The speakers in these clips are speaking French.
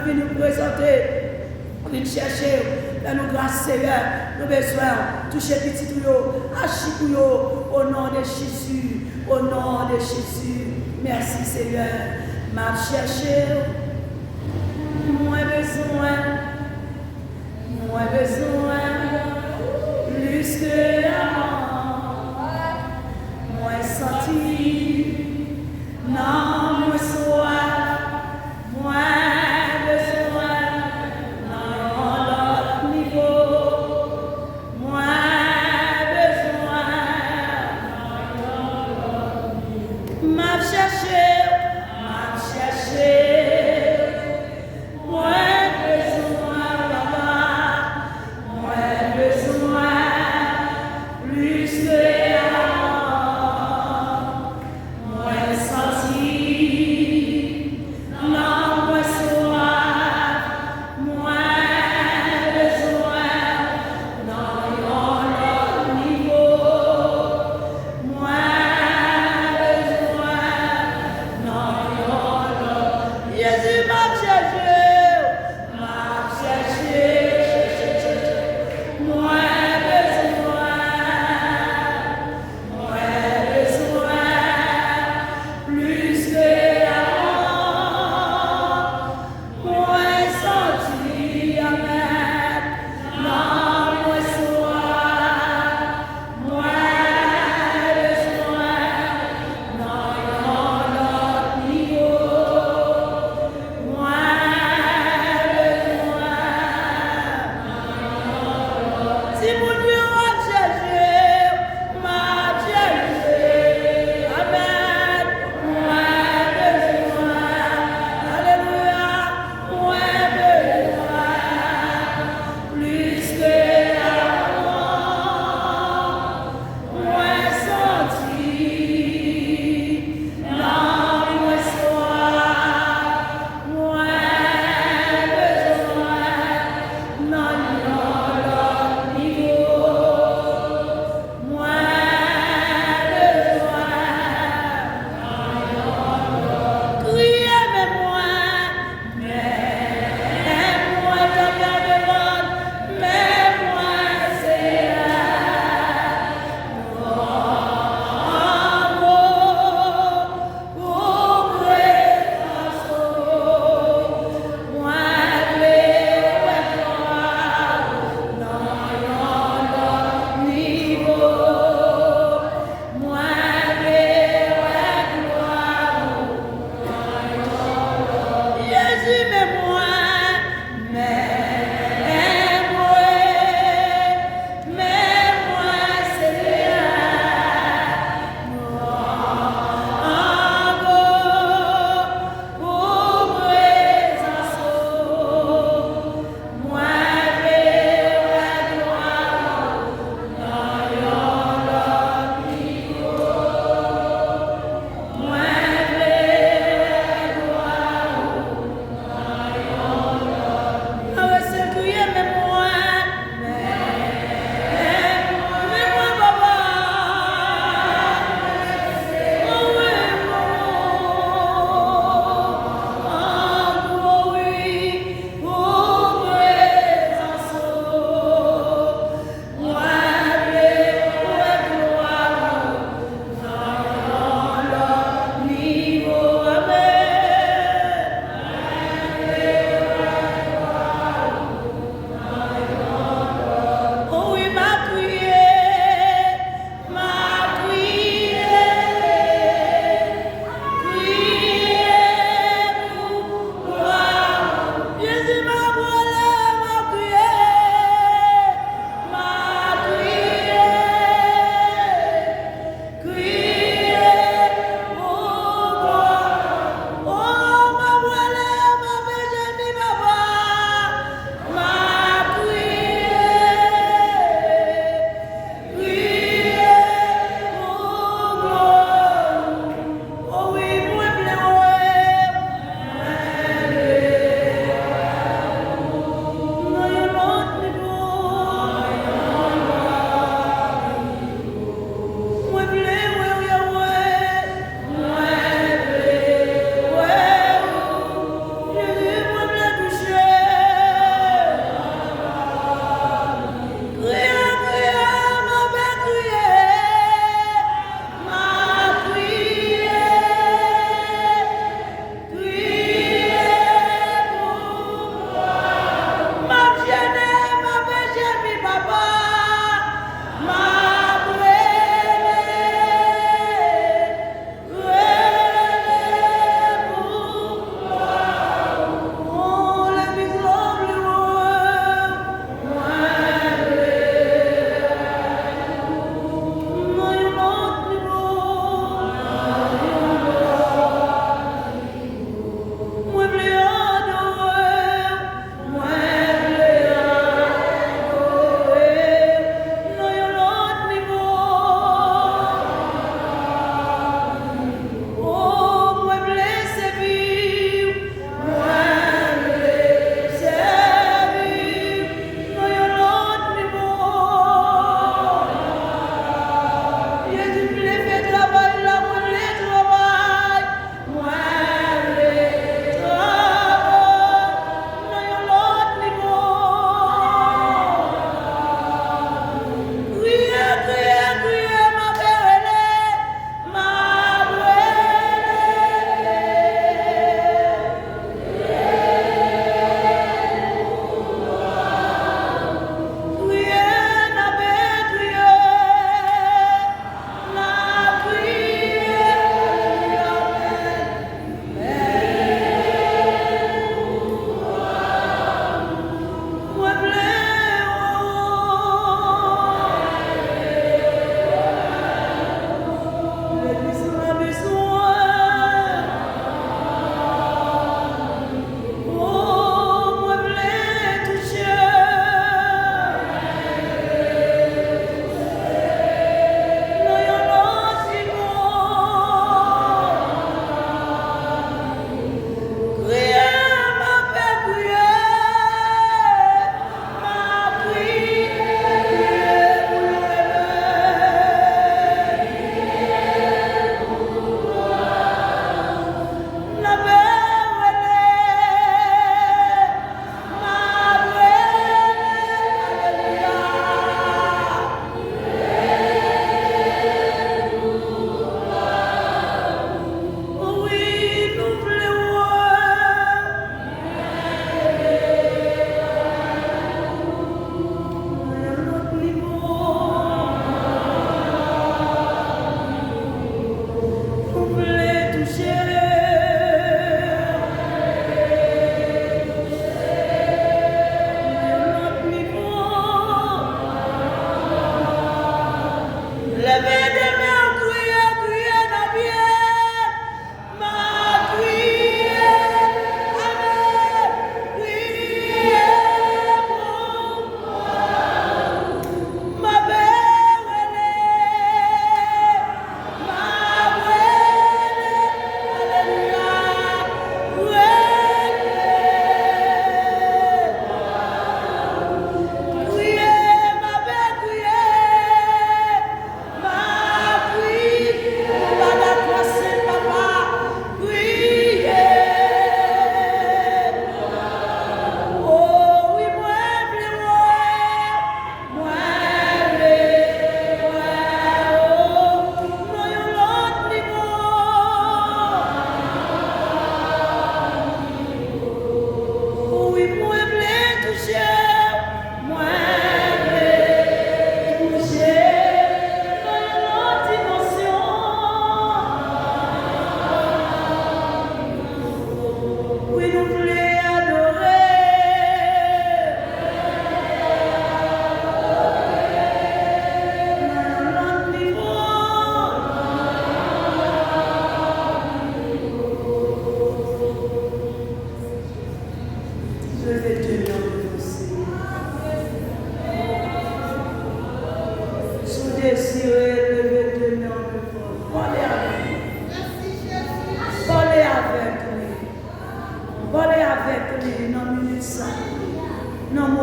venons nous présenter, nous venons chercher, nous grâce Seigneur, nous besoin, toucher petit tout, achikou au nom de Jésus, au nom de Jésus. Merci Seigneur, m'a cherché, moins besoin, plus que l'amour, moins senti, non, moins soif, moins besoin, non, l'autre niveau, moins besoin, m'a cherché,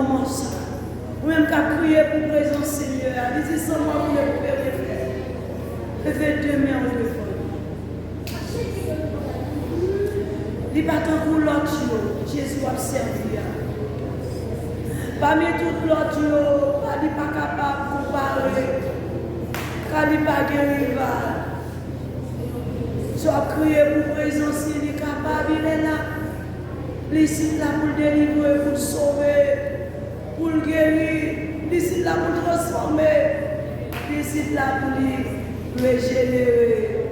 moment ça. Ou même qu'à crier pour présence Seigneur. Il dit sans moi, vous ne pouvez rien faire. Levez deux mains au devant. Il n'y a pas tant pour l'autre, Jésus a servi. Parmi tout l'autre, il n'est pas capable de comparer. Car il n'est pas guéri. Tu as crié pour présence, il est capable, il est là. Il est là pour le délivrer, pour le sauver, pour le guérir. Il est là pour le transformer. Il est là pour le régénérer.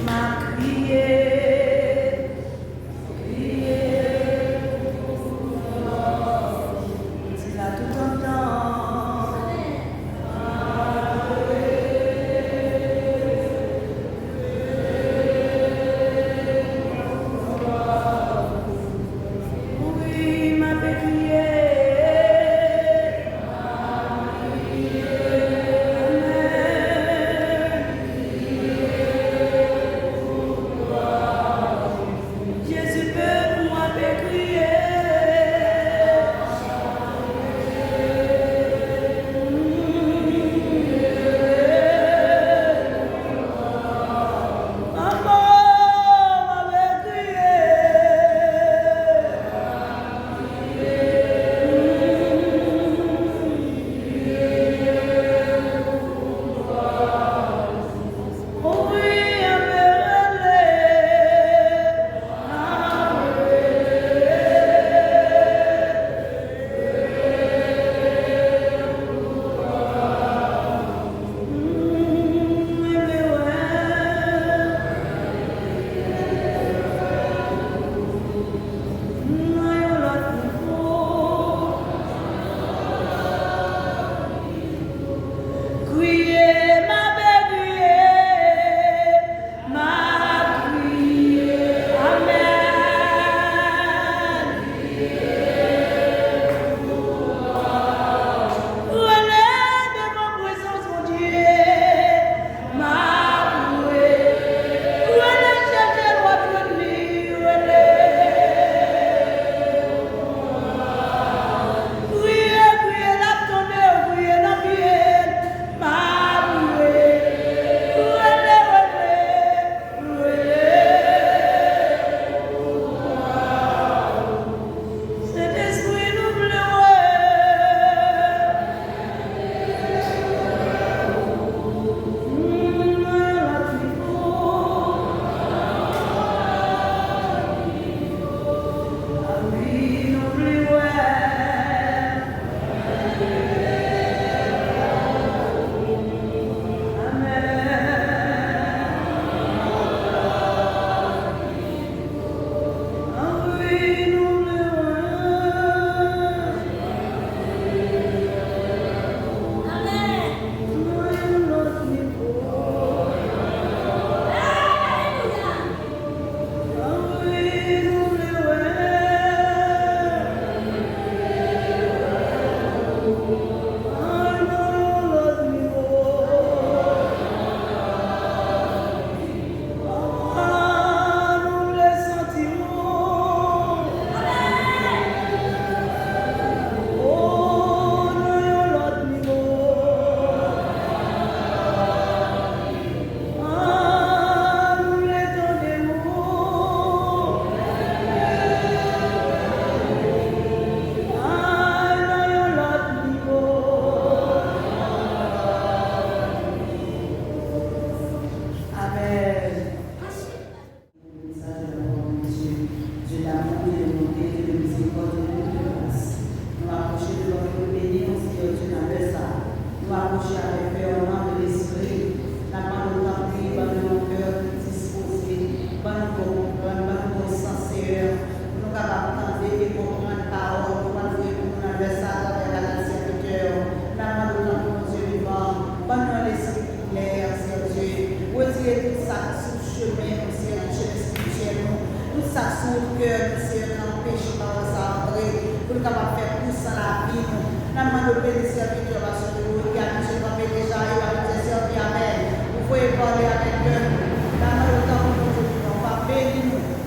M'a crié.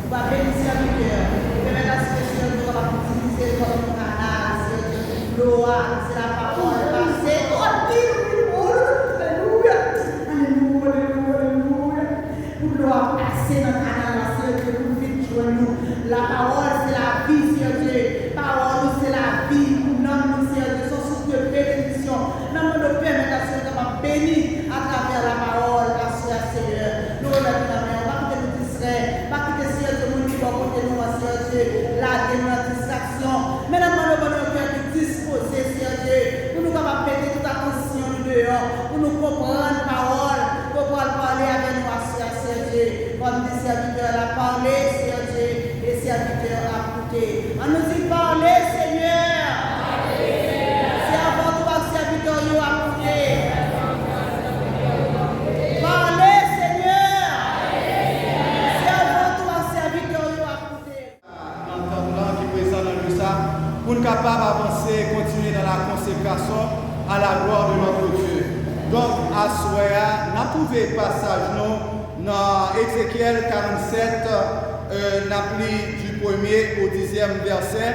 Va bénir serviteur, de mettre la situation de la utiliser comme c'est la parole. C'est alléluia. Alléluia, alléluia. Pour gloire passer dans le canal, Seigneur Dieu, pour vite joindre nous. La parole, c'est la vie, Seigneur Dieu. Parole, c'est la vie. Pour nous, Seigneur Dieu, sont source de bénédiction. Nous nous permettons, Seigneur, de bénir à travers la parole, Seigneur. Nous relèvons la main, pas que nous distraire, pas que Seigneur Dieu, nous nous côté nous, Seigneur Dieu, la distraction. Mais nous nous cœur disposé, Seigneur Dieu, pour nous capables de mettre toute attention dehors, pour nous comprendre la parole, pour pouvoir parler avec nous, Seigneur Dieu, comme des serviteurs à parler, Seigneur Dieu, et serviteurs à écouter. On nous dit parler, Seigneur. C'est avant tout un serviteur à écouter. Parlez, Seigneur. C'est avant tout un serviteur à écouter. Entendant qui est présent dans le ça, pour nous capables d'avancer et continuer dans la consécration à la gloire de notre Dieu. Donc, à Soya, nous avons trouvé le passage dans Ézéchiel 47, n'appli du 1er au 10e verset,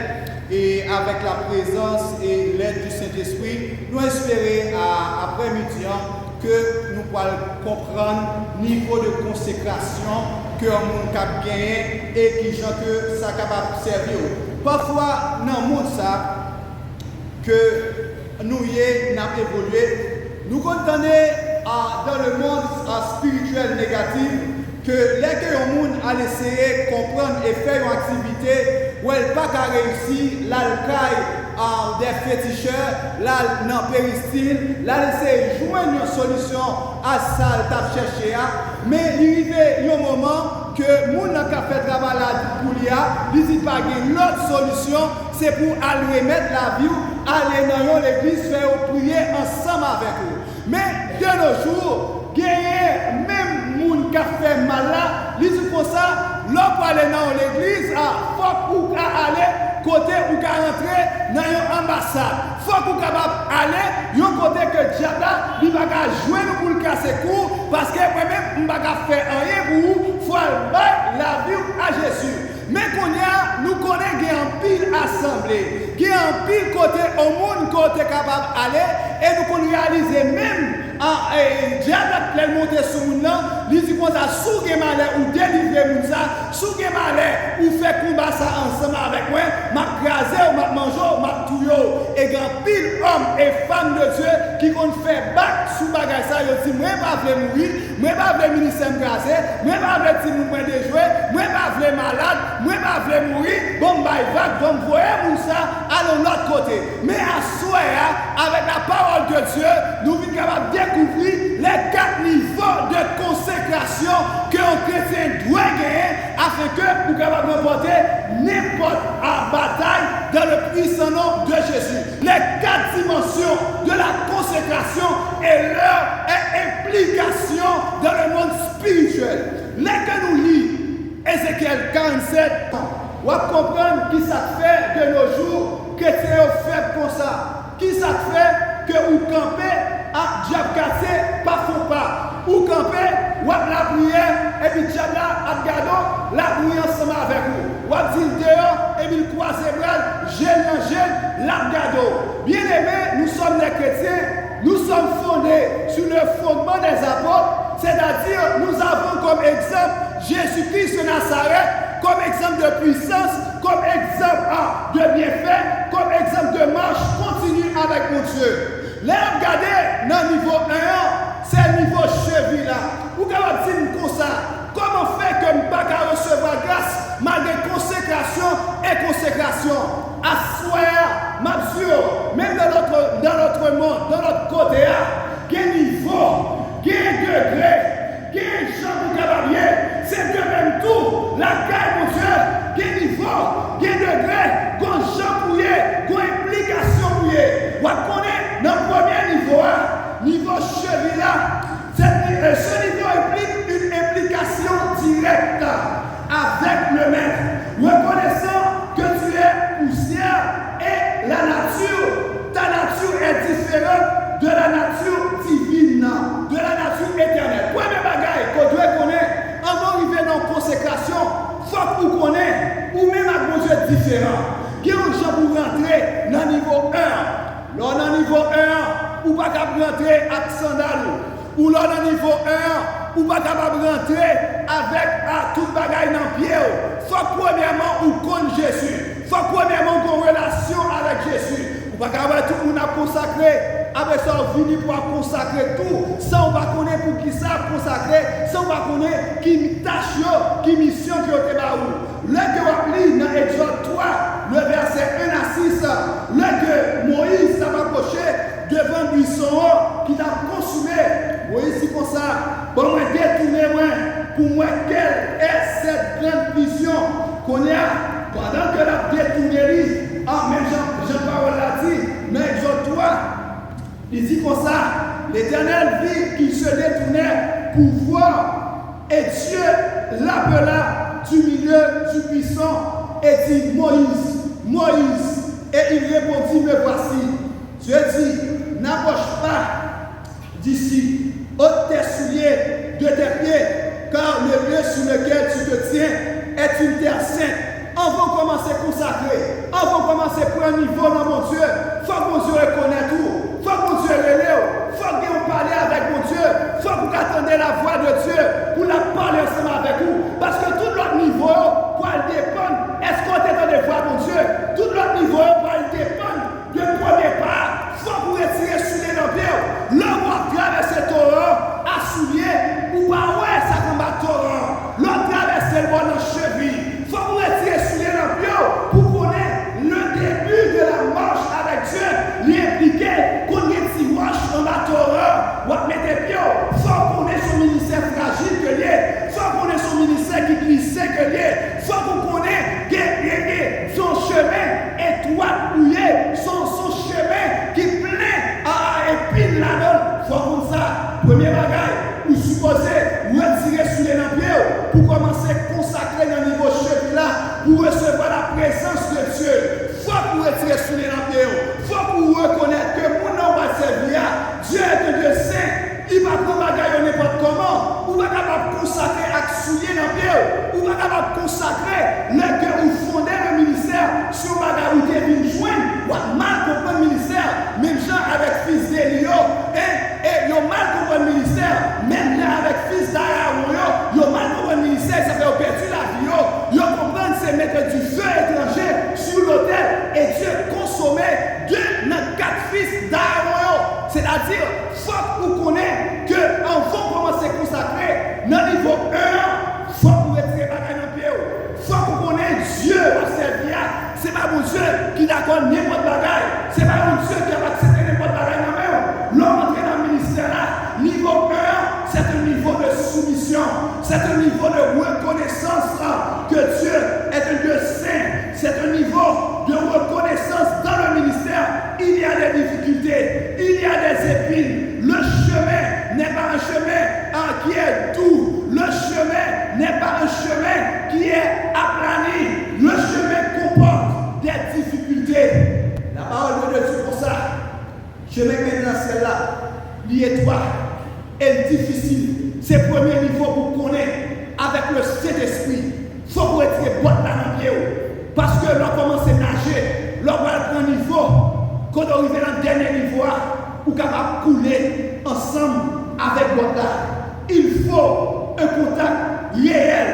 et avec la présence et l'aide du Saint-Esprit, nous espérons après-midi que nous pourrons comprendre le niveau de consécration que nous avons gagné et qui que ça est capable de servir. Parfois, dans le monde que nous avons évolué, nous comprenons dans le monde spirituel négatif que les que le monde a essayé de comprendre et faire une activité où elle n'a pas réussi, là, des féticheurs, là, dans le péristyle, là, essayer de joindre une solution à ça, t'a cherché, mais il arrive un moment que les gens qui ont fait travail pour lui, ils disent pas que l'autre solution, c'est pour aller remettre la vie, aller dans l'église, faire prier ensemble avec eux. Mais de nos jours, même les gens qui ont fait mal là, ils disent comme ça, l'on peut aller dans l'église, il faut qu'on aller côté où qu'on rentrer dans une ambassade. Il faut qu'on aller d'un côté que Diable il va jouer pour le casser court parce que moi-même on va faire rien pour vous, il faut la vie à Jésus. Mais nous connaissons un pile assemblée, qui a un pile côté au monde côté capable d'aller et nous pouvons réaliser même Diable qui est monté sur le monde, il dit qu'on a sous malheur ou délivrer nous ça, sous malheur ou faire combat ça ensemble avec moi, m'a crasé ou m'a mangé ou m'a touillé et grand pile hommes et femmes de Dieu qui vont faire battre sous bagage ça, ils disent moi pas veux mourir, moi pas veux ministère crasé, moi pas veux ti nous prendre des jouets, moi pas veux malade, moi pas veux mourir, bon bail vague, bon voyer nous ça à l'autre côté. Mais à soi avec la parole de Dieu, nous sommes capables de découvrir les 4 niveaux de consécration qu'un chrétien doit gagner afin que nous capables de remporter n'importe quelle bataille dans le puissant nom de Jésus. Les 4 dimensions de la consécration et leur implication dans le monde spirituel. Les que nous lisons, Ézéchiel 47, on va comprendre qui ça fait de nos jours que c'est fait comme ça. Qui ça fait que vous campez à diable cassé, pas faux pas. Vous campez, vous avez la prière, et puis diable a gardé la prière ensemble avec vous. Vous avez dit dehors, et puis le croisé bras, gêne, la gardé. Bien aimés, nous sommes des chrétiens, nous sommes fondés sur le fondement des apôtres, c'est-à-dire nous avons comme exemple Jésus-Christ de Nazareth, comme exemple de puissance, comme exemple de bienfait, comme exemple de marche continue avec mon Dieu. Là, regardez, dans le niveau 1, c'est le niveau cheville là. Vous pouvez dire comme ça, comment faire que je ne peux pas recevoir grâce malgré consécration et consécration. À soi, ma Dieu, même dans notre monde, dans notre côté, quel niveau, quel degré, quel champ pour cavalier, c'est de même tout, la caille mon Dieu, quel niveau, quel degré, quel champ pour quelle implication pour vous connaissez dans le premier niveau, niveau cheville là, ce niveau implique une implication directe avec le maître, reconnaissant que tu es poussière et la nature, ta nature est différente de la nature divine, de la nature éternelle. Premier bagaille qu'on doit connaître, avant d'arriver dans la consécration, il faut que vous connaissiez, ou même à un Dieu différent. Qui est un gens pour rentrer dans le niveau 1. Là, dans niveau 1, ou pas capable rentrer avec sandales. Ou là, dans niveau 1, ou pas capable rentrer avec tout bagaille dans le pied. Faut premièrement ou connaître Jésus. Faut premièrement qu'on relation avec Jésus. Ou pas capable tout le monde a consacré. Avec ça, on finit pour consacrer tout. Ça, on va connaître pour qui ça consacrer. Ça, on va connaître qui tâche, qui mission qui est là où. Le que on lit dans Exode 3, le verset 1 à 6, le que Moïse s'est approché devant le buisson qui t'a consumé. Moïse dit comme ça, bon, moi détournez-moi pour moi, quelle est cette grande vision qu'on a pendant que la détourné, même Jean-Paul l'a dit, dans Exode 3, il dit comme ça, l'Éternel vit qu'il se détournait pour voir, et Dieu l'appela du milieu du buisson et dit, Moïse, Moïse, et il répondit, me voici. Dieu dit, n'approche pas d'ici, ôte tes souliers de tes pieds, car le lieu sur lequel tu te tiens est une terre sainte. On va commencer à consacrer, on va commencer à prendre un niveau dans mon Dieu. Il faut que mon Dieu reconnaisse tout, il faut que mon Dieu relève, il faut que vous parlez avec mon Dieu, il faut que vous attendez la voix de Dieu pour la parler ensemble avec vous. Parce que tout l'autre niveau, pour dépendre, est-ce qu'on est dans les voix de mon Dieu? Tout l'autre niveau, pour dépendre du premier pas, il faut que vous retirez sous les pieds. L'homme va traverser le torrent à soulier, ou pas ouais, ça combat le torrent. L'homme traverse le bon dans cheville. Il faut que vous retirez sous les pieds pour connaître le début de la marche avec Dieu. L'impliquer qu'on ait si marche dans la torrent, ou à mettre les pieds. Il faut qu'on ait son ministère fragile que lié. Il faut qu'on ait son ministère qui glissait que lié. Il faut qu'on ait son chemin étroit mouillé, son chemin qui plein à épine là-dedans. Il faut qu'on ça. Premier bagage, vous supposez retirer sous les pieds pour commencer à consacrer dans le niveau cheville là, pour recevoir la présence de Dieu. Il faut que vous retirez sous les pieds. Il faut que vous reconnaissez que mon nom va servir. Dieu est un Dieu saint. Il va prendre bagaille n'importe comment. Ou va capable consacrer à souiller dans le pied. Ou va capable consacrer le cœur ou fonder le ministère sur bagaille où tu es venu joindre. Ou mal comprendre le ministère. Même gens avec fils d'Élio. Et ils ont mal compris le ministère. Même là avec fils d'Aaron. Ils ont mal compris le ministère. Ça fait perdu la vie. Ils comprennent c'est mettre du feu étranger sur l'autel. Et Dieu consommait 2 dans 4 fils d'Aaron. C'est-à-dire, il faut que vous connaissiez qu'en faut commencer à consacrer dans le niveau 1, il faut que vous retirez bagaille dans le pied. Il faut que vous connaissiez Dieu va servir. Ce n'est pas mon Dieu qui d'accord n'importe bagaille. Ce n'est pas mon Dieu qui va accepter n'importe bagaille dans le même. L'homme entré dans le ministère là, niveau 1, c'est un niveau de soumission. C'est un niveau de reconnaissance là, que Dieu est un Dieu saint. C'est un niveau de reconnaissance dans le ministère. Il y a des difficultés, il y a des épines. Le chemin n'est pas un chemin qui est doux. Le chemin n'est pas un chemin qui est aplani. Le chemin comporte des difficultés. La parole de Dieu pour ça. Chemin maintenant celle-là, l'étroit et difficile. C'est le premier niveau pour connaître avec le Saint-Esprit. Il faut que vous retirer boîte là dans le pied. Parce que l'on commence à nager, l'on va prendre un niveau. Quand on arrive dans le dernier niveau, on est capable de couler ensemble avec boîte là. Il faut un contact réel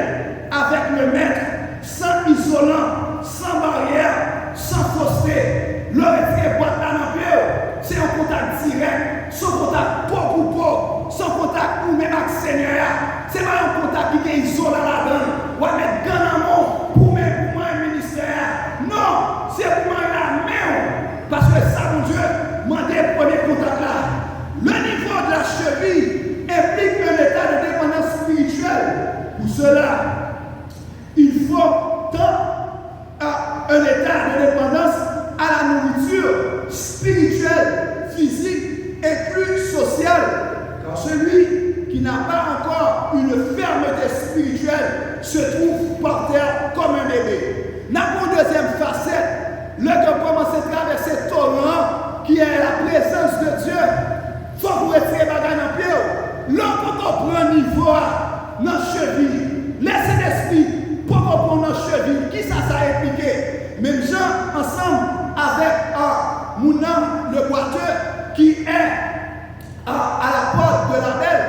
avec le maître, sans isolant, sans barrière, sans fausseté. Le retirer boîte là dans le pied, c'est un contact direct, sans contact peau pour peau, sans contact ou même avec le Seigneur. Ce n'est pas un contact qui est isolé là-dedans. On va mettre gain en moi pour moi un ministère. Non, c'est pour moi la main. Parce que ça, mon Dieu, mandez le premier contact là. Le niveau de la cheville implique un état de dépendance spirituelle. Pour cela, il faut un état de dépendance à la nourriture spirituelle, physique et plus sociale. Car celui qui n'a pas encore une fermeté spirituelle se trouve par terre comme un bébé. Dans une deuxième facette, le que commence à traverser le torrent qui est la présence de Dieu, il faut que vous retirez bagaille dans le pied. L'homme peut prendre un niveau dans la cheville. Laissez l'esprit pour prendre dans la cheville. Qui ça a impliqué? Même gens ensemble avec le boiteux qui est à la porte de la belle,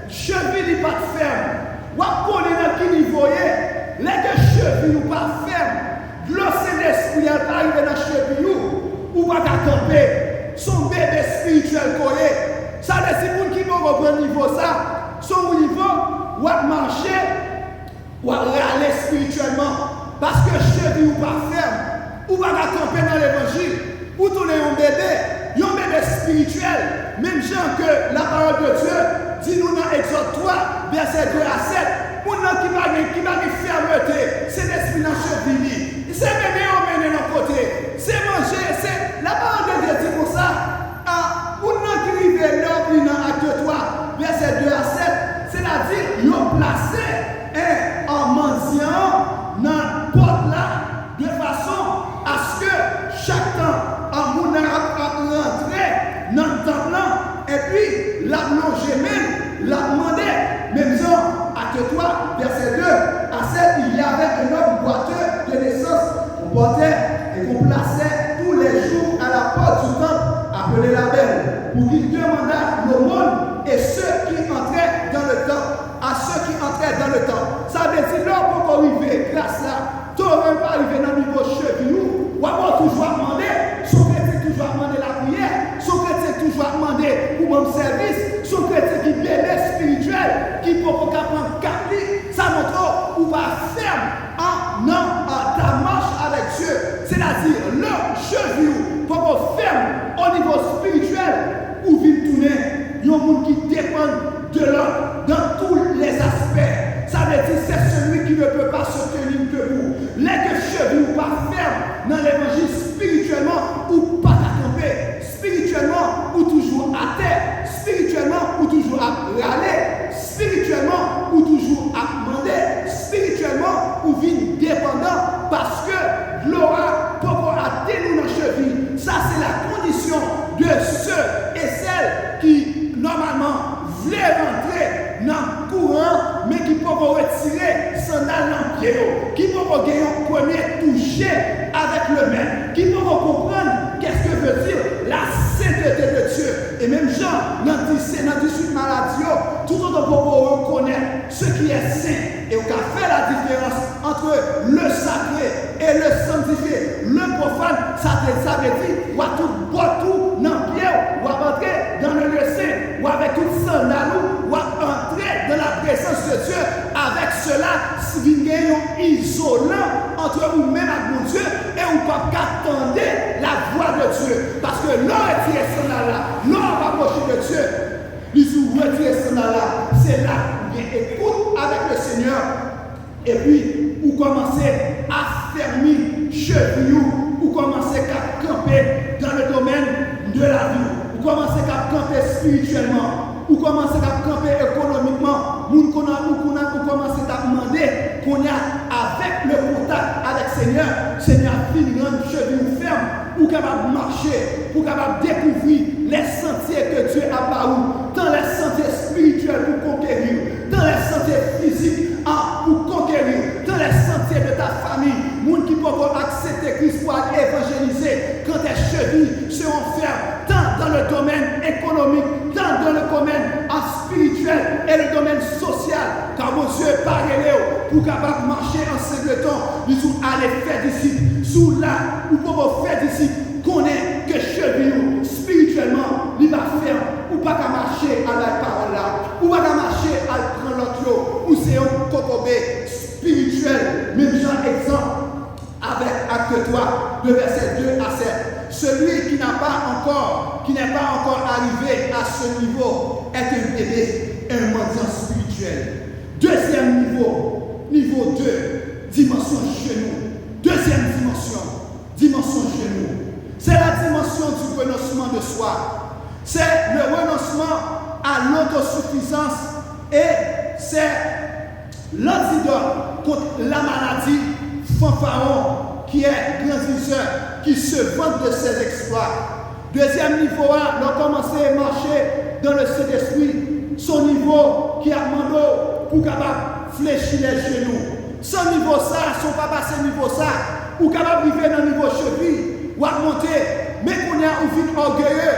cheville n'est pas ferme. Ou à connaître dans quel niveau est, les cheville ou pas ferme, l'océan d'esprit arrive dans cheville ou pas camper, son bébé spirituel collé. Ça veut dire pour qui vont reprendre niveau ça, son niveau, ou à marcher, ou à aller spirituellement. Parce que cheville ou pas ferme, ou pas camper dans l'évangile, ou tourner un bébé spirituel, même gens que la parole de Dieu dit nous dans Exode 3, verset 2 à 7, pour nous qui va fermeté, c'est l'esprit dans cheville. C'est bébé au mener dans côté, c'est manger, c'est la parole de Dieu dit pour ça. Pour nous qui vivent l'homme dans Acte 3, verset 2 à 7, c'est-à-dire ils ont placé un mendiant dans la porte là, de façon à ce que chaque temps, un monde rentrer dans le temple là, et puis la longer même, la demander, même genre, Acte 3, verset 2 à 7, il y avait un homme boiteux de naissance qu'on portait et qu'on plaçait tous les jours à la porte du temple, appelé la belle, pour qu'il demandât l'aumône et ceux qui entraient dans le temple, à ceux qui entraient dans le temple. Ça veut dire, là, pour arriver, grâce là, tu n'aurais pas arrivé dans le niveau cheville, ou avoir toujours demandé, son chrétien toujours demandé la prière, son chrétien toujours demandé pour mon service, son chrétien qui bébé spirituel, qui peut pas prendre capli, ça montre ou pas ferme en ta marche avec Dieu. C'est-à-dire, le cheville, pour pas ferme au niveau spirituel, ou vite tourner, il y a un monde qui dépend de l'autre dans tous les aspects. Ça veut dire c'est celui qui ne peut pas se tenir debout. Les cheveux ou pas ferme dans l'évangile spirituellement ou pas camper, spirituellement ou toujours à terre, spirituellement ou toujours à râler, spirituellement ou toujours à demander, spirituellement ou vivre dépendant parce que l'aura pour atteindre nos chevilles. Ça c'est la condition de ceux et celles qui normalement voulaient rentrer dans le courant, mais qui peuvent retirer sandales dans le pied, qui peuvent gagner un premier toucher avec le maître, qui peuvent comprendre qu'est-ce que veut dire la sainteté de Dieu. Et même Jean, dans 18 maladies, tout autant pour reconnaître ce qui est saint. Et on a fait la différence entre le sacré et le sanctifié. Le profane, ça veut dire, ou à tout boire tout dans le pied, ou à rentrer dans le lieu saint, ou avec tout sandales, ou à entrer dans la présence de Dieu. Avec cela, si vous avez un isolant entre vous-même et mon Dieu, et vous ne pouvez pas attendre la voix de Dieu. Parce que l'on retire sandales là, l'on rapproche de Dieu. Ils vous retirez sandales là, c'est là où vous écoute avec le Seigneur. Et puis, vous commencez à fermer cheville, vous commencez à camper dans le domaine de la vie, vous commencez à camper spirituellement, vous commencez à camper économiquement, vous commencez à demander qu'on a avec le contact avec le Seigneur, Seigneur, finit une cheville ferme, ou capable de marcher, pour capable de découvrir les sentiers que Dieu a par vous, dans les sentiers spirituels pour conquérir, dans les sentiers physiques pour conquérir, dans les sentiers de ta famille, monde qui peuvent accepter Christ pour évangéliser quand tes chevilles seront fermes, tant dans le domaine économique, tant dans le domaine spirituel et le domaine social, car mon Dieu parlez pour capable de marcher en singleton, nous allons faire disciples, sous là, nous pouvons faire disciples, qu'on est que cheville spirituellement, il va faire, ou pas qu'à marcher à la parole là, ou pas qu'à marcher à prendre l'autre, ou c'est un cocobé spirituel, même genre exemple, avec Acte 3, de verset 2 à 7. Celui qui n'est pas encore arrivé à ce niveau est un bébé, un mendiant spirituel. Deuxième niveau, niveau 2, dimension genou. Deuxième dimension genou. C'est la dimension du renoncement de soi. C'est le renoncement à l'autosuffisance et c'est l'antidote contre la maladie fanfaron qui est grandisseur, qui se vante de ses exploits. Deuxième niveau 1, l'on commence à marcher dans le Saint-Esprit. Son niveau qui a demandé pour capable fléchir les genoux. Son niveau ça, son pas passer niveau ça, ou capable de vivre dans le niveau cheville, ou à monter, mais qu'on a orgueilleux.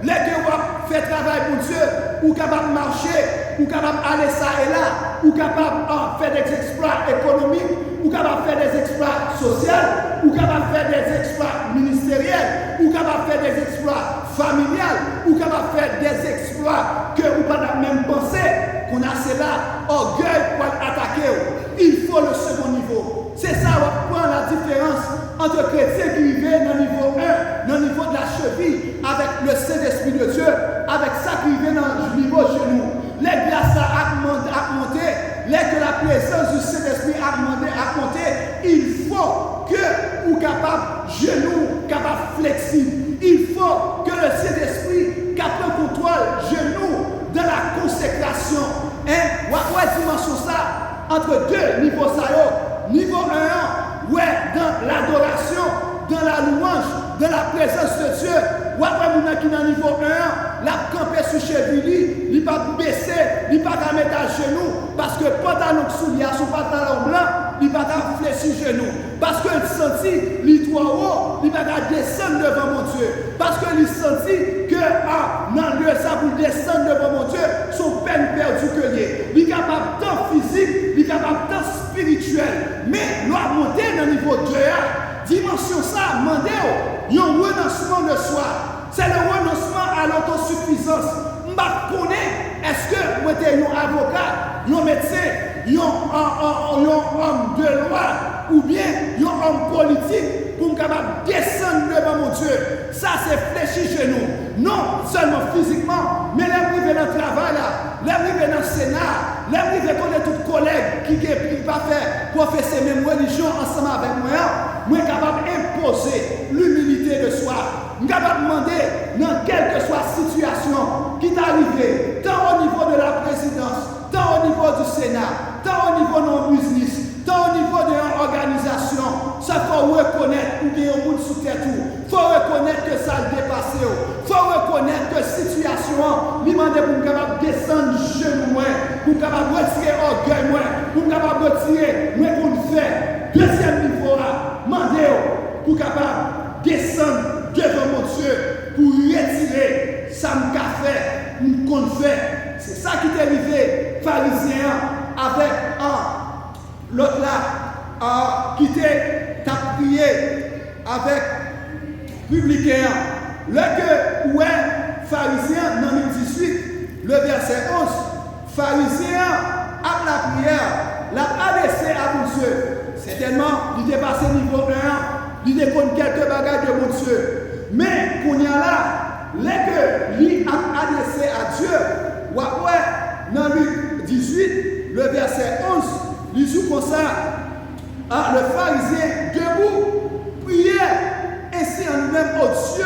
Les que vous faites travail pour Dieu, ou capable de marcher, ou capable d'aller ça et là, ou capable de faire des exploits économiques, ou capable de faire des exploits sociaux, ou capable de faire des exploits ministériels, ou capable de faire des exploits familiales, ou capable de faire des exploits que vous ne pouvez pas même penser qu'on a cela, orgueil pour attaquer. Il faut le second niveau. C'est ça, on va prendre la différence entre chrétiens qui vivent dans le niveau 1, dans le niveau de la cheville, avec le Saint-Esprit de Dieu, avec ça qui vient dans le niveau genou. Les grâces à monter, les que la présence du Saint-Esprit a monté, il faut que vous capable genou, capable flexible. Il faut que le Saint-Esprit capable contrôle genou dans la consécration. Hein? Ou à dimension ça, entre deux niveaux ça. Niveau 1, ouais, dans l'adoration, dans la louange, dans la présence de Dieu. Ou après, vous qui dans niveau 1, la camper sur cheville, il ne va pas baisser, il ne va pas mettre à genoux, parce que pantalon soulier, son pantalon blanc, il ne va pas fléchir genou. Parce que il sentit, il trop haut, il va pas descendre devant mon Dieu. Parce que il sentit que, dans le ça pour descendre devant mon Dieu, son peine perdue que lié. Il est capable tant physique, il est capable tant spirituel. Mais, nous avons monté dans le niveau 2, dimension ça, mandez un renoncement de soi. C'est le renoncement à l'autosuffisance. Je connais, est-ce que vous êtes un avocat, un médecin, un homme de loi, ou bien un homme politique pour me capable descendre devant mon Dieu. Ça, c'est fléchir chez nous. Non seulement physiquement, mais les privés dans le travail, les privés dans le Sénat, les privés connaissent tous les collègues qui ne peuvent pas faire professer même religion ensemble avec moi. Moi, capable d'imposer l'humilité de soi. Je suis capable de demander, dans quelle que soit la situation qui est arrivée, tant au niveau de la présidence, tant au niveau du Sénat, tant au niveau de nos business, tant au niveau de l'organisation, ça faut reconnaître qu'il y a un monde sous tête. Il faut reconnaître que ça a dépassé. Il faut reconnaître que la situation, il demande pour nous capable descendre genou, pour nous capable retirer orgueil, pour nous capable retirer, mais pour nous faire. Deuxième niveau, demandez pour capable descendre devant mon Dieu, pour retirer ça me fait, nous qu'on fait. C'est ça qui est arrivé, pharisien, avec l'autre là, qui était prié avec publicain. Le que, ouais, pharisien, dans 2018, le verset 11, pharisien, à la prière, l'a abaissé à mon Dieu. Certainement, il est passé niveau 1, il déconne quelques bagages de mon Dieu. Mais, qu'on y a là, les que lui a adressé à Dieu, ouais, dans Luc 18, le verset 11, il dit comme ça, le pharisien debout, priait, ainsi en lui-même, oh Dieu,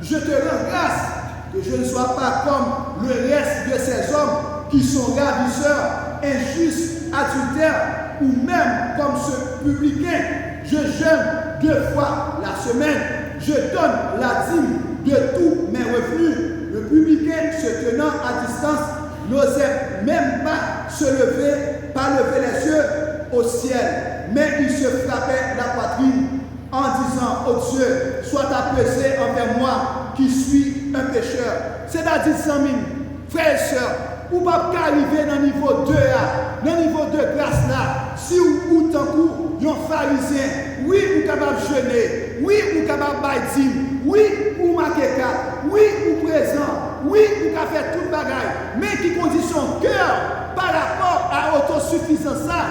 je te rends grâce que je ne sois pas comme le reste de ces hommes qui sont ravisseurs, injustes, adultères, ou même comme ce publicain. Je jeûne 2 fois la semaine, je donne la dîme de tous mes revenus. Le publicain, se tenant à distance, n'osait même pas se lever, pas lever les yeux au ciel, mais il se frappait la poitrine en disant, oh Dieu, sois apaisé envers moi qui suis un pécheur. C'est-à-dire, frères et sœurs, ou pas arriver dans le niveau 2 dans le niveau de grâce là, si ou tant coup, un pharisien, oui, ou capable de jeûner, oui, ou capable de bailler, oui, ou marquer carte, oui, ou présent, oui, ou capable faire toute bagaille, mais qui condition cœur par rapport à l'autosuffisance là,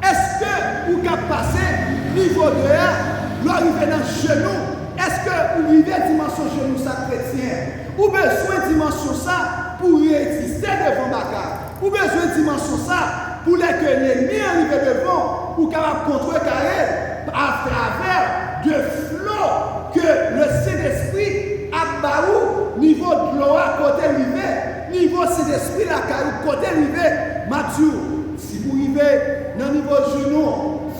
est-ce que vous capable passer niveau 2 l'arriver dans le genou, est-ce que vous vivez dimension genou ça chrétien, ou besoin dimension ça pour résister devant Bakar, ou besoin dimension ça pour que l'ennemi arrive devant, pour capable contrecarrer à travers de flots que le Saint-Esprit a baou, niveau de l'eau à côté rivé, niveau Saint-Esprit la côté rivé, Mathieu, si vous arrivez dans le niveau de genou,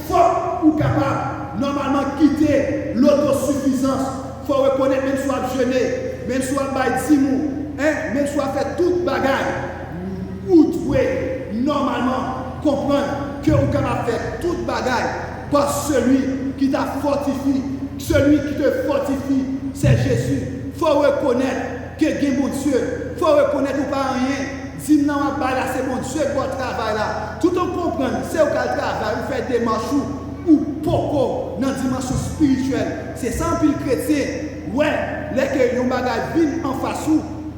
faut ou capable normalement quitter l'autosuffisance. Il faut reconnaître même soit jeûner, même soit bailler dimou, même soit faire toute bagaille. Vous devez normalement comprendre que vous pouvez faire toute bagaille par celui qui t'a fortifié. Celui qui te fortifie, c'est Jésus. faut reconnaître que c'est bon Dieu. Faut reconnaître ou pas rien. Dis non, c'est bon Dieu pour le travail là. Tout en comprendre, c'est au cas travail, vous faites des marches ou pourquoi dans la dimension spirituelle. C'est ça un pile chrétien. Ouais, les que yon bagage vient en face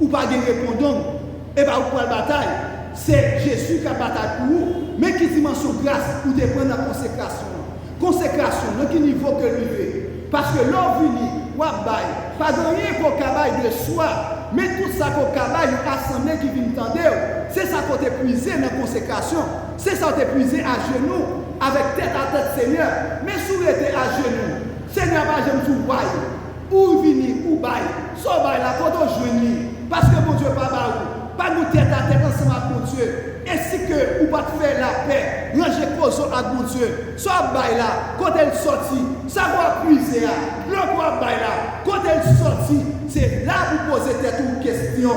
ou pas de répondant, et bien vous prenez la bataille. C'est Jésus qui a bataille pour vous, mais qui dimension grâce ou dépend de la consécration. Consécration, dans quel niveau que lui fait. Parce que l'homme vini, ou abaye, pas de rien qu'on cabaye de soi, mais tout ça qu'on cabaye, une assemblée qui vient tendre, c'est ça qu'on épuisé dans la consécration, c'est ça qu'on épuisé à genoux, avec tête à tête Seigneur, mais si vous êtes à genoux, Seigneur, j'aime tout bail, ou vini, ou bail, soit bail là, quand on joue, parce que mon Dieu, pas nous tête à tête ensemble avec mon Dieu. Ainsi que vous pas faire la paix, ranger cause avec mon Dieu. Soit bail là, quand elle sortit, ça va puiser là. L'autre va bail là, quand elle sortit, c'est là que vous posez une question.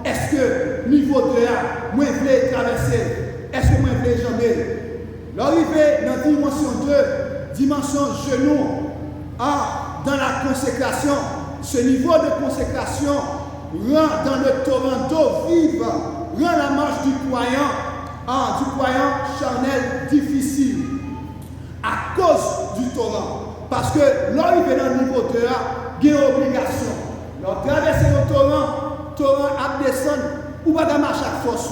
Est-ce que niveau 2 là, moi je voulais traverser? Est-ce que moi je voulais jamber? L'arrivée dans la dimension 2, dimension genou, dans la consécration, ce niveau de consécration rend dans le torrent d'eau vive, rend la marche du croyant charnel difficile à cause du torrent. Parce que l'arrivée dans le niveau 2 il y a une obligation. Lorsque traverser le torrent à descendre, ou pas marcher à force.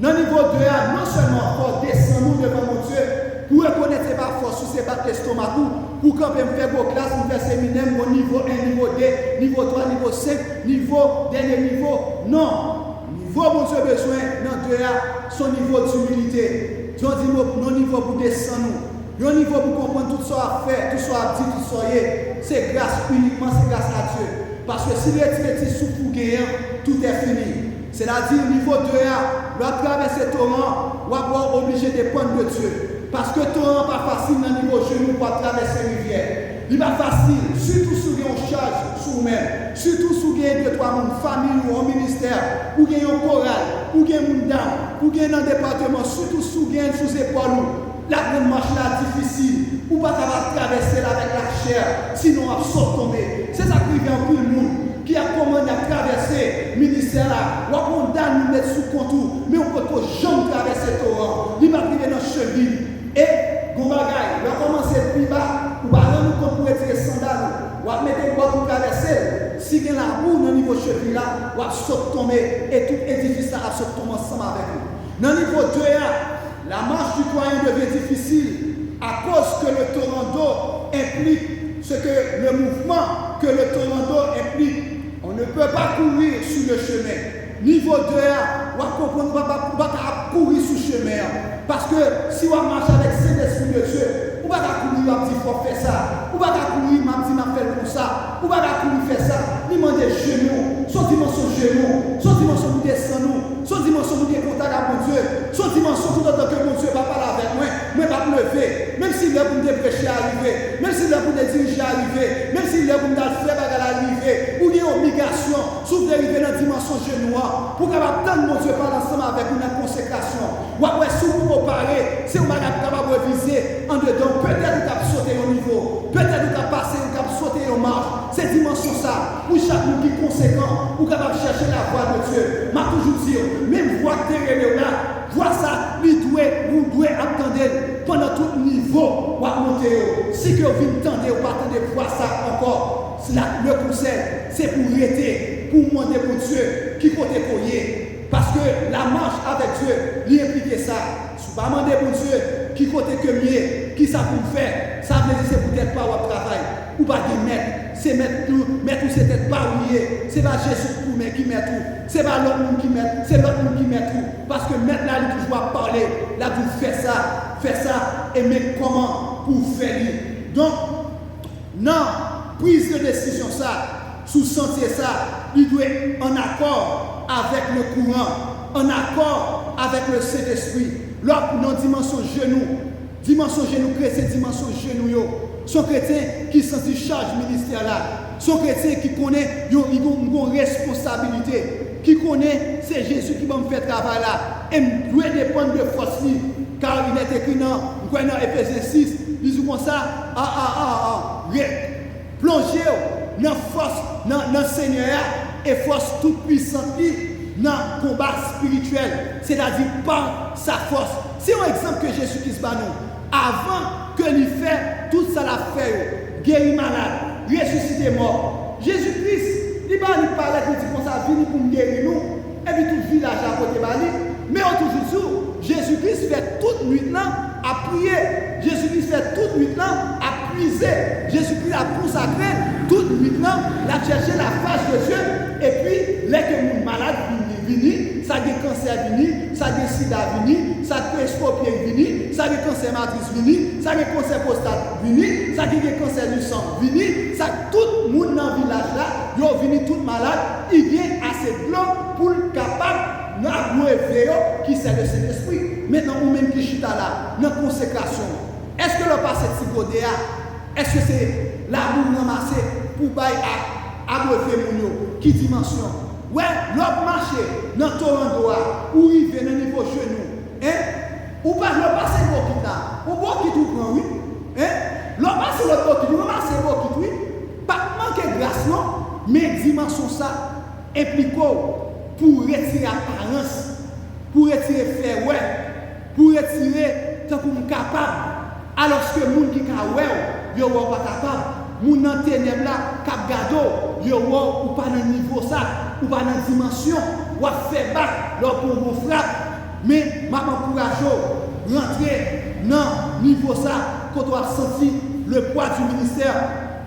Dans le niveau 2 non seulement pour descendre devant mon Dieu, pour reconnaître que ce n'est pas force, ce n'est pas l'estomac, pour quand même faire vos classes, pour faire séminaire, au niveau 1, niveau 2, niveau 3, niveau 5, dernier niveau. Non. Niveau, mon Dieu, besoin, dans 2 son niveau d'humilité. Son niveau pour descendre. Un niveau pour comprendre tout ça à faire, tout ça à dire, tout ça à c'est grâce uniquement, c'est grâce à Dieu. Parce que si les petits souffrent tout est fini. C'est-à-dire, niveau 2 doit traverser le torrent, on va être obligé de prendre de Dieu. Parce que le torrent n'est pas facile dans le niveau genou pour traverser la rivière. Il n'est pas facile, surtout si vous avez une charge sur vous-même, surtout si vous avez 2-3 famille ou un ministère, ou vous avez un choral, ou vous avez une dame, ou vous avez un département, surtout si vous avez sous épaule. La grande marche là difficile, ou pas capable de traverser avec la chair, sinon on va tomber. C'est ça qui vient pour le monde. Qui a commandé à traverser le ministère là, ou à condamner nous mettre sous contour, mais on peut jamais traverser le torrent, il va arriver dans le cheville. Et, bon bagaille, on va commencer plus bas, ou va nous compte pour retirer sandales, ou va mettre le bois pour traverser. Si il y a la boue dans le niveau cheville là, on va tomber, et tout édifice là va tomber ensemble avec nous. Dans le niveau 2, la marche du croyant devient difficile à cause que le torrent d'eau implique ce que le mouvement que le torrent d'eau implique. On ne peut pas courir sur le chemin. Niveau 2, on va comprendre qu'on ne va pas courir sur le chemin. Parce que si on marche avec cet esprit de Dieu, on ne va pas courir, on va dire qu'il faut faire ça. On ne va pas courir, on va dire qu'il faut faire ça. On ne va pas courir faire ça. Il demande des genoux, son dimension genoux, son dimension de descendre, son dimension de contact avec mon Dieu, son dimension tout autant que mon Dieu va parler avec moi, moi va me lever, même s'il est pour me prêcher arriver, même s'il est pour me diriger arriver, même s'il est pour me faire bagarre arriver, ou il y a une obligation, si vous arrivez dans la dimension genou, pour capable attendre mon Dieu parler ensemble avec une consécration. Ou après, si vous vous parlez, c'est vous capable de viser en dedans, peut-être vous avez sauté au niveau, peut-être vous avez passé, vous avez sauté au marche, cette dimension ça, où chaque monde qui est conséquent, vous capable de chercher la voix de Dieu. M'a toujours dit, même voix terrestre là, voix ça, vous devez attendre pendant tout niveau, ou à monter. Si que vous entendez ou pas attendre voir ça encore, le conseil, c'est pour arrêter, pour demander pour Dieu qui côté pour y. Parce que la marche avec Dieu, il implique ça. Si vous ne demandez pour Dieu qui côté que mieux, qui ça pour faire, ça veut dire que c'est peut-être pas au travail, ou pas de mettre, c'est mettre tout c'est peut-être pas oublié, c'est pas Jésus pour qui met tout, c'est pas l'autre monde qui met, c'est l'autre monde qui met tout. Parce que maintenant, il toujours à parler, là pour faire ça, et mais comment pour faire. Donc, non, prise de décision ça, sous sentier ça, il doit être en accord avec le courant, en accord avec le Saint-Esprit. L'autre, dans dimension genou chrétien, dimension genou, son chrétien qui sentit charge ministère là, son chrétien qui connaît une responsabilité, qui connaît c'est Jésus qui va me faire travail là, et doit dépendre de force, car il est écrit dans Éphésiens 6, il dit comme ça, plongez dans force, dans Seigneur, et force toute puissante dans le combat spirituel, c'est-à-dire par sa force. C'est un exemple que Jésus-Christ bat nous. Avant que lui fait tout ça l'a fait, guérir malade, ressusciter mort. Jésus-Christ, il parlait il dit comme ça, venu pour guérir nous, et puis tout le village à côté de mais toujours, Jésus-Christ fait toute nuit là à prier. Jésus-Christ fait toute nuit là à puiser. Jésus-Christ a consacré toute nuit là à chercher la face de Dieu. Et puis, les que malades viennent, ça des cancers viennent, ça des sida viennent, ça des scorpions viennent, ça des cancers matrices viennent, ça des cancers prostate viennent, ça des cancers du sang viennent, ça tout le monde dans le village là, ils viennent tout malade, il vient assez blanc pour capable de qui c'est le Saint-Esprit. Maintenant, ou même qui chita là, dans la consécration, est-ce que le passé de Sigodéa, est-ce que c'est l'amour ramassé pour bailler à mon qui dimension? Ouais, l'autre marché dans Toronto, où il vient dans le niveau genou, hein? Ou pas le passé beaucoup là, ou beaucoup qui tout prend, oui, hein? L'autre passé l'autre qui tout, l'autre passé beaucoup, oui, pas manquer grâce, non, mais dimension ça implique pour retirer apparence, pour retirer faire ouais, pour retirer tant qu'on est capable. Alors que les gens qui sont ouais, ils ne sont pas capables. Les gens dans ténèbres là, cap gado, ils ne sont pas dans le niveau ça, ou pas dans la dimension, ou à faire battre leur pour frappe. Mais je m'encourage à rentrer dans le niveau ça, quand on a senti le poids du ministère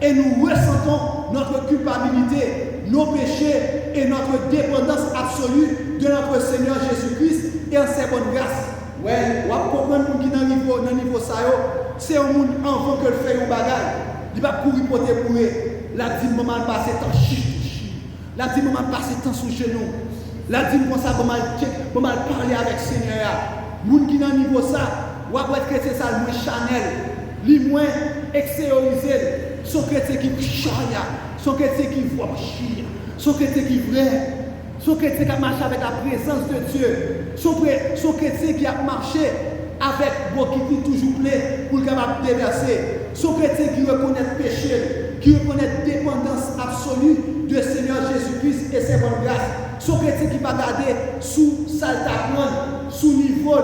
et nous ressentons notre culpabilité, nos péchés et notre dépendance absolue de notre Seigneur Jésus-Christ et en ses bonnes grâces. Ouais, on va comprendre qui dans le niveau ça, c'est un monde enfant que le fait un bagage. Il va courir pour te pourrir. La dit moment passer temps chi. La dit moment passer temps sous genou. La dit comme ça pour mal parler avec le Seigneur. Moun qui dans le niveau ça, on va être chrétien ça moins Chanel, li moins extériorisé, son chrétien qui chaya. Son chrétien qui voit chier, son chrétien qui vrai, son chrétien qui a marché avec la présence de Dieu, son chrétien qui a marché avec beaucoup qui toujours plaît pour le capable de déverser, son chrétien qui reconnaît le péché, qui reconnaît la dépendance absolue du Seigneur Jésus-Christ et ses bonnes grâces, son chrétien qui va garder sous saltapron, sous niveau,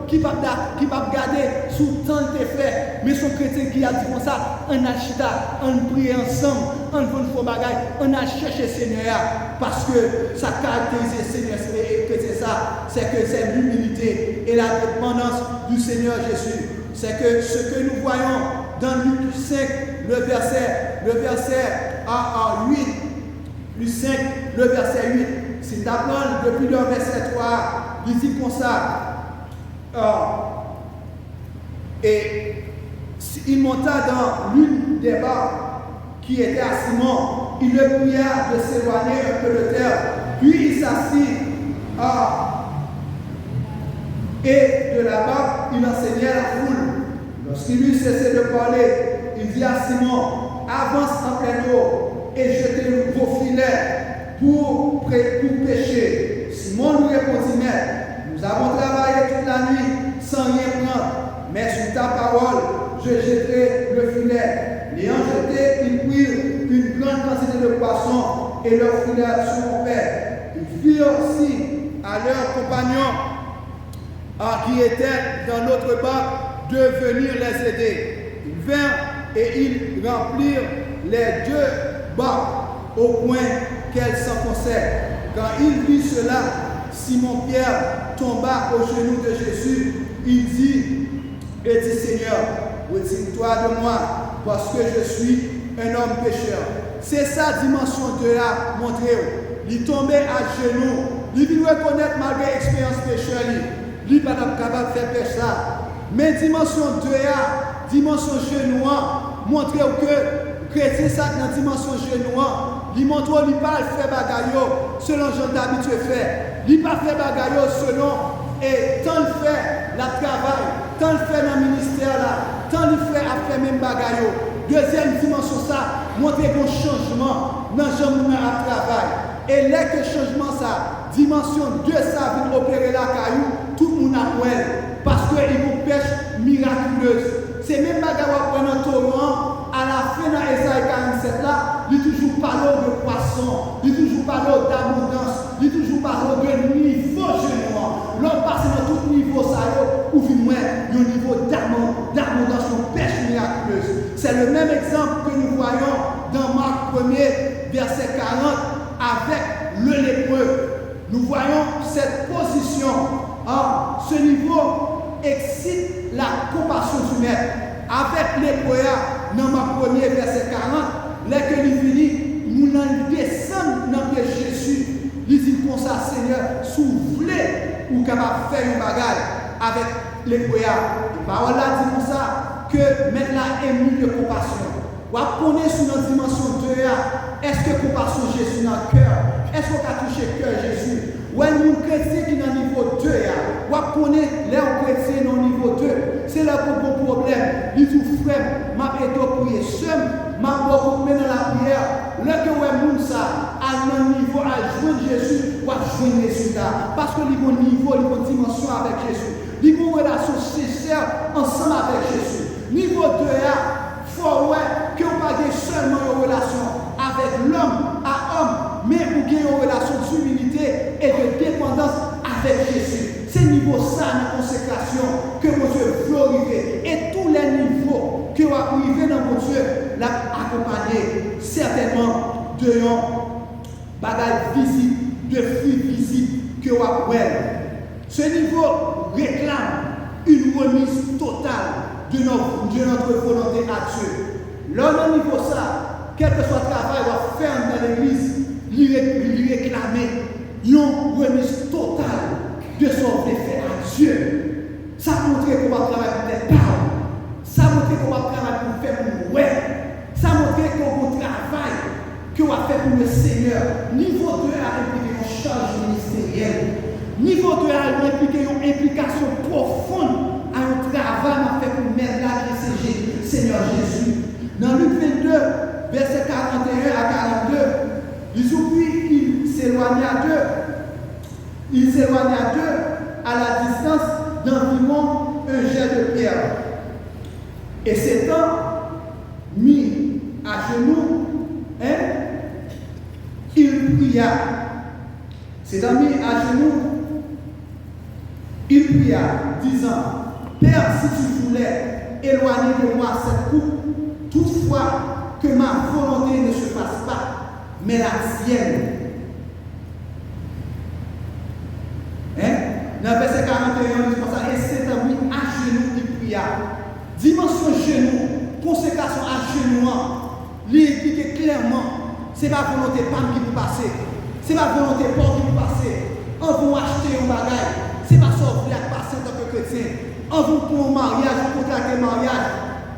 qui va garder sous tant de faits, mais son chrétien qui a dit comme ça, on acheta, on prie ensemble, on va faire bagaille, on a cherché le Seigneur, parce que ça caractérise le Seigneur, c'est que c'est l'humilité et la dépendance du Seigneur Jésus. C'est que ce que nous voyons dans Luc 5, le verset 8, Luc 5, le verset 8, c'est d'apprendre depuis le verset 3, il dit comme ça. Et il monta dans l'une des barques qui était à Simon. Il le pria de s'éloigner un peu de terre. Puis il s'assit et de la barque, il enseignait la foule. Lorsqu'il eut cessé de parler, il dit à Simon, avance en pleine eau et jetez vos filets pour pêcher. Simon lui répondit, Maître, nous avons travaillé toute la nuit sans rien prendre, mais sur ta parole, je jetterai le filet. L'ayant jeté, ils prirent une grande quantité de poissons et leur filets se rompèrent. Ils firent aussi à leurs compagnons qui étaient dans notre barque de venir les aider. Ils vinrent et ils remplirent les deux barques au point qu'elles s'enfonçaient. Quand il vit cela, Simon-Pierre tomba au genou de Jésus. Il dit, Seigneur, retire-toi de moi, parce que je suis un homme pécheur. C'est sa dimension de la montrer. Il tombait à genoux. Il veut reconnaître malgré l'expérience pécheur. Il n'est pas capable de faire péché ça. Mais dimension de la dimension genou, montrer que chrétien ça dans la dimension genou, il montre qu'il ne pas faire bagaille selon Jean d'habitude fait. Il ne pas faire bagaille selon et tant le fait la travail, tant le fait dans le ministère là, tant le fait à faire même bagaille. Deuxième dimension ça, montrer un changement dans le genre à travail. Et là que changement ça, dimension de ça vient opérer la caillou, tout le monde a pris parce qu'il y a une pêche miraculeuse. C'est même bagaille prendre un torrent à la la fin dans Esaïe 47 là, il toujours parle de poisson, il toujours parle d'abondance, il toujours parle de niveau général. L'homme passe dans tout niveau ça ou vient un niveau d'abondance, une pêche miraculeuse. C'est le même exemple que nous voyons dans Marc 1er, verset 40, avec le lépreux. Nous voyons cette position, ce niveau excite la compassion du maître. Avec les poètes, dans Marc 1er, verset 40, lorsque il finit, nous descendons dans le Jésus. Il dit comme ça, Seigneur, soufflez ou capable de faire une bagarre avec les poètes. La parole là dit comme ça, que maintenant ému de compassion. Ou à connaître sur notre dimension 2, est-ce que compassion Jésus dans le cœur? Est-ce qu'on a touché le cœur Jésus? Ou est-ce que chrétien qui est dans le niveau 2, ou à connaître les chrétiens dans le niveau 2, c'est là pour bon problème. Il dit, frère, m'a aidé pour prier seul, m'a beaucoup dans la prière. Là que ouais moun ça, à un niveau, à joindre Jésus, ou à joindre les résultats. Parce que il y a un niveau, il y a une dimension avec Jésus. Il y a une relation sincère ensemble avec Jésus. Niveau 2, il faut que vous n'ayez pas seulement une relation avec l'homme à homme, mais vous avez une relation d'humilité et de dépendance avec Jésus. C'est niveau ça, la consécration, que mon Dieu veut arriver. Et tous les niveaux que vous arrivez dans mon Dieu, l'accompagner certainement de bagages visibles, de fruits visibles que vous avez. Ce niveau réclame une remise totale de notre volonté à Dieu. Là, au niveau ça, quel que soit le travail qu'on va faire dans l'église, lui réclamer une remise totale de son effet à Dieu. Ça montre qu'on va travailler pour des paroles. Ça montre qu'on va travailler pour faire pour nous. Ça montre qu'on va travailler qu'on va faire pour le Seigneur. Niveau 2 a impliqué une charge ministérielle. Niveau 2 a impliqué une implication profonde à un travail à faire pour mettre la grâce Seigneur Jésus. Dans Luc 22, verset 41 à 42, ils oublient qu'il s'éloignent à deux. Ils s'éloignent à deux à la distance d'environ un jet de pierre. Et s'étant mis à genoux, il pria. S'étant mis à genoux, il pria, disant, Père, si tu voulais éloigner de moi cette coupe, toutefois que ma volonté ne se fasse pas, mais la tienne. Dans le verset 41, il dit comme ça, et s'étant mis à genoux, il pria. Dimension genou, consécration à genoux, il explique clairement, c'est ma volonté pas qui vous passer, c'est ma volonté pas qui vous passer. On vous acheter un bagage, c'est ma sorte de passer en tant que chrétien. On vous pour un mariage, vous contractez un mariage,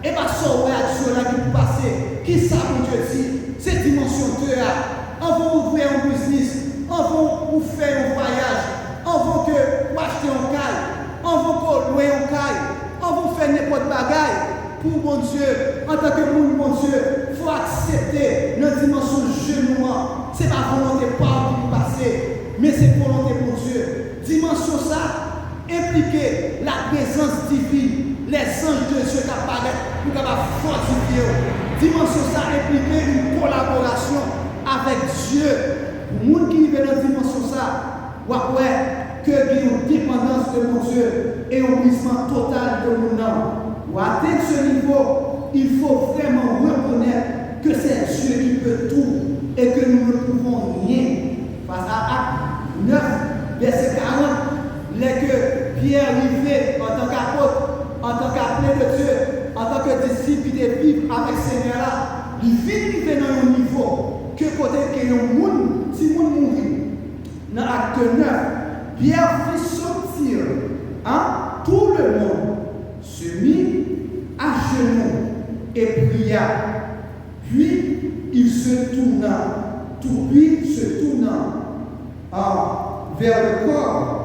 et ma sorte de Dieu là qui vous passer. Qui ça mon Dieu dit? C'est dimension 2 là. On vous ouvrir un business, on vous faire un voyage, on vous que vous acheter un caille, on vous louer un caille, on vous faire n'importe bagaille. Pour mon Dieu, en tant que monde, mon Dieu, il faut accepter notre dimension genou. C'est ma volonté pas qui vous passer, mais c'est volonté pour Dieu. Dimension ça, impliquer la présence divine, les anges de Dieu qui apparaissent pour fortifier. Dimension ça, impliquer une collaboration avec Dieu. Pour les gens qui vivent dans la dimension ça, ouais, que il y a une dépendance de mon Dieu et un brisement total de mon âme. Pour atteindre ce niveau, il faut vraiment reconnaître que c'est Dieu qui peut tout et que nous ne pouvons rien. Face à Acte 9, verset 40, que Pierre arrivait en tant qu'apôtre, en tant qu'appelé de Dieu, en tant que disciple qui vivre avec ce Seigneur là, il vit dans un niveau que côté que le monde, si le monde mourit. Dans Acte 9, Pierre fit sortir tout le monde, se mit à genoux et pria. Puis il se tourna, vers le corps.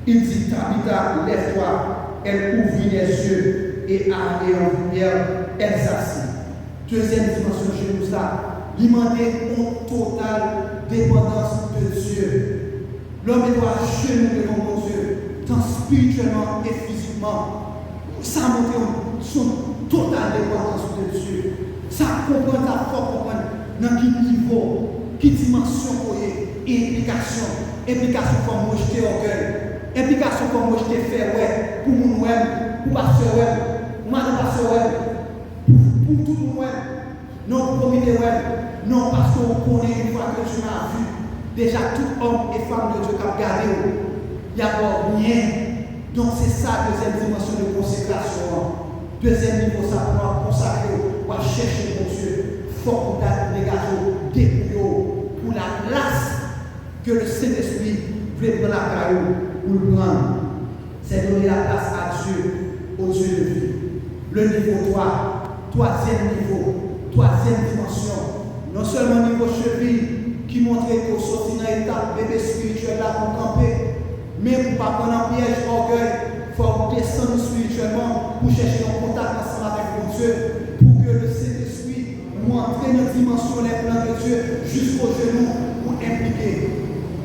Il dit, Tabitha, lève-toi. Elle ouvrit les yeux et en lumière, elle s'assit. Deuxième dimension chez nous, ça, demander une totale dépendance de Dieu. L'homme doit genoux devant mon Dieu, tant spirituellement et physiquement. Ça montre son totale dépendance de Dieu. Ça comprend, ça faut comprendre dans quel niveau, quelle dimension pour implication. Implication comme moi je t'ai orgueil. Implication comme moi je t'ai fait, ouais, pour mon web, pour pasteur web, pour madame pasteur web, pour tout le monde web. Non pour comité web, non parce qu'on connaît une fois que tu m'as vu. Déjà tout homme et femme de Dieu qui a regardé, il n'y a pas rien. Donc c'est ça, deuxième dimension de consécration. Deuxième niveau, ça pour consacrer, pour chercher mon Dieu. Il faut qu'on dégage des pour la place que le Saint-Esprit veut prendre la caillou pour le prendre. C'est donner la place à Dieu, au Dieu de vie. Le niveau 3, troisième niveau, troisième dimension. Non seulement niveau cheville, qui montre qu'on sortit dans l'étape bébé spirituel là pour camper, mais pour ne pas prendre un piège orgueil, il faut descendre spirituellement pour chercher un contact ensemble avec mon Dieu, pour que le Saint-Esprit montre notre dimension, les plans de Dieu jusqu'au genou pour impliquer.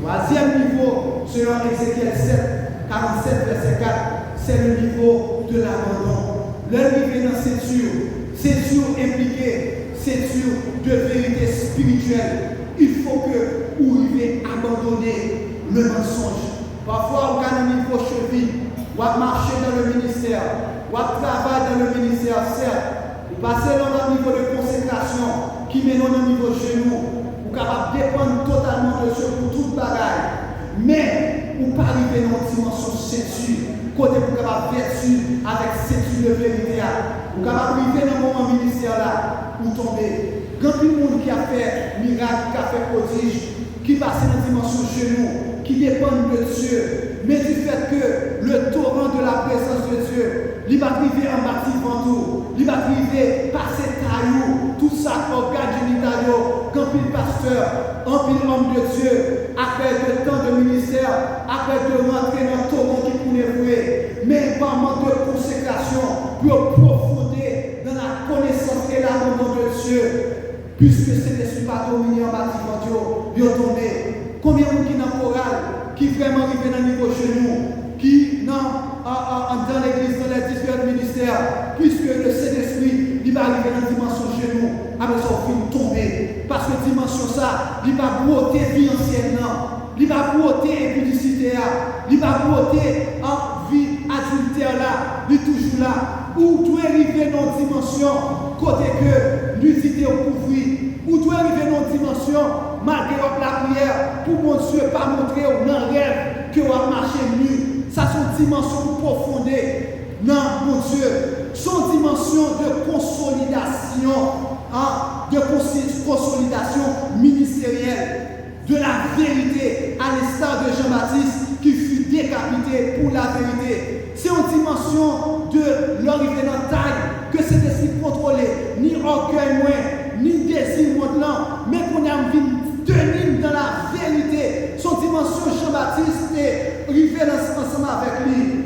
Troisième niveau, selon Ézéchiel 7, 47, verset 4, c'est le niveau de l'abandon. Le niveau dans ceinture impliquée, ceinture de vérité spirituelle. Il faut que vous arriviez à abandonner le mensonge. Parfois, on a un niveau cheville, on va marcher dans le ministère, on va travailler dans le ministère, certes. Vous passez dans un niveau de consécration qui mène dans un niveau genou. Vous êtes capable de dépendre totalement de Dieu pour toute bagaille. Mais vous ne pouvez pas arriver dans une dimension ceinture. Côté vous êtes capable de vertu avec ceinture de vérité. Vous êtes capable d'arriver dans le moment ministère là, vous tombez. Quand tout le monde qui a fait miracle, qui a fait prodige, qui passe dans la dimension genou, qui dépend de Dieu, mais du fait que le torrent de la présence de Dieu, il va arriver en bâti ventoux, il va arriver passer taillou, tout ça, organe génital, quand il pasteur, en pile homme de Dieu, après le temps de ministère, après de rentrer dans le torrent qui pourrait vouer, mais par manque de consécration, pour profonder dans la connaissance et l'amour de Dieu. Puisque ce n'est pas dominé en bâtiment, il est tombé. Combien de gens qui dans le choral, qui vraiment arrivent dans le niveau genou, qui dans l'église, dans les différents ministères, puisque le Saint-Esprit, il va arriver dans la dimension genou, avec son film tomber. Parce que la dimension ça, il va broter vie ancienne, il va broter impudicité, il va broter en vie adultère là, il est toujours là. Ou doit arriver dans une dimension, côté que l'unité au couvrir, ou doit arriver dans une dimension, malgré la prière, pour mon Dieu, pas montrer au grand rêve que vous marchez nu. Ça, c'est une dimension profonde. Non, mon Dieu, c'est une dimension de consolidation, de consolidation ministérielle, de la vérité, à l'instar de Jean-Baptiste qui fut décapité pour la vérité. C'est une dimension de l'arrivée dans la taille que c'est esprit contrôlé, ni orgueil moins, ni désir modelant, mais qu'on a envie de tenir dans la vérité. Son dimension Jean-Baptiste est arrivé ensemble avec lui.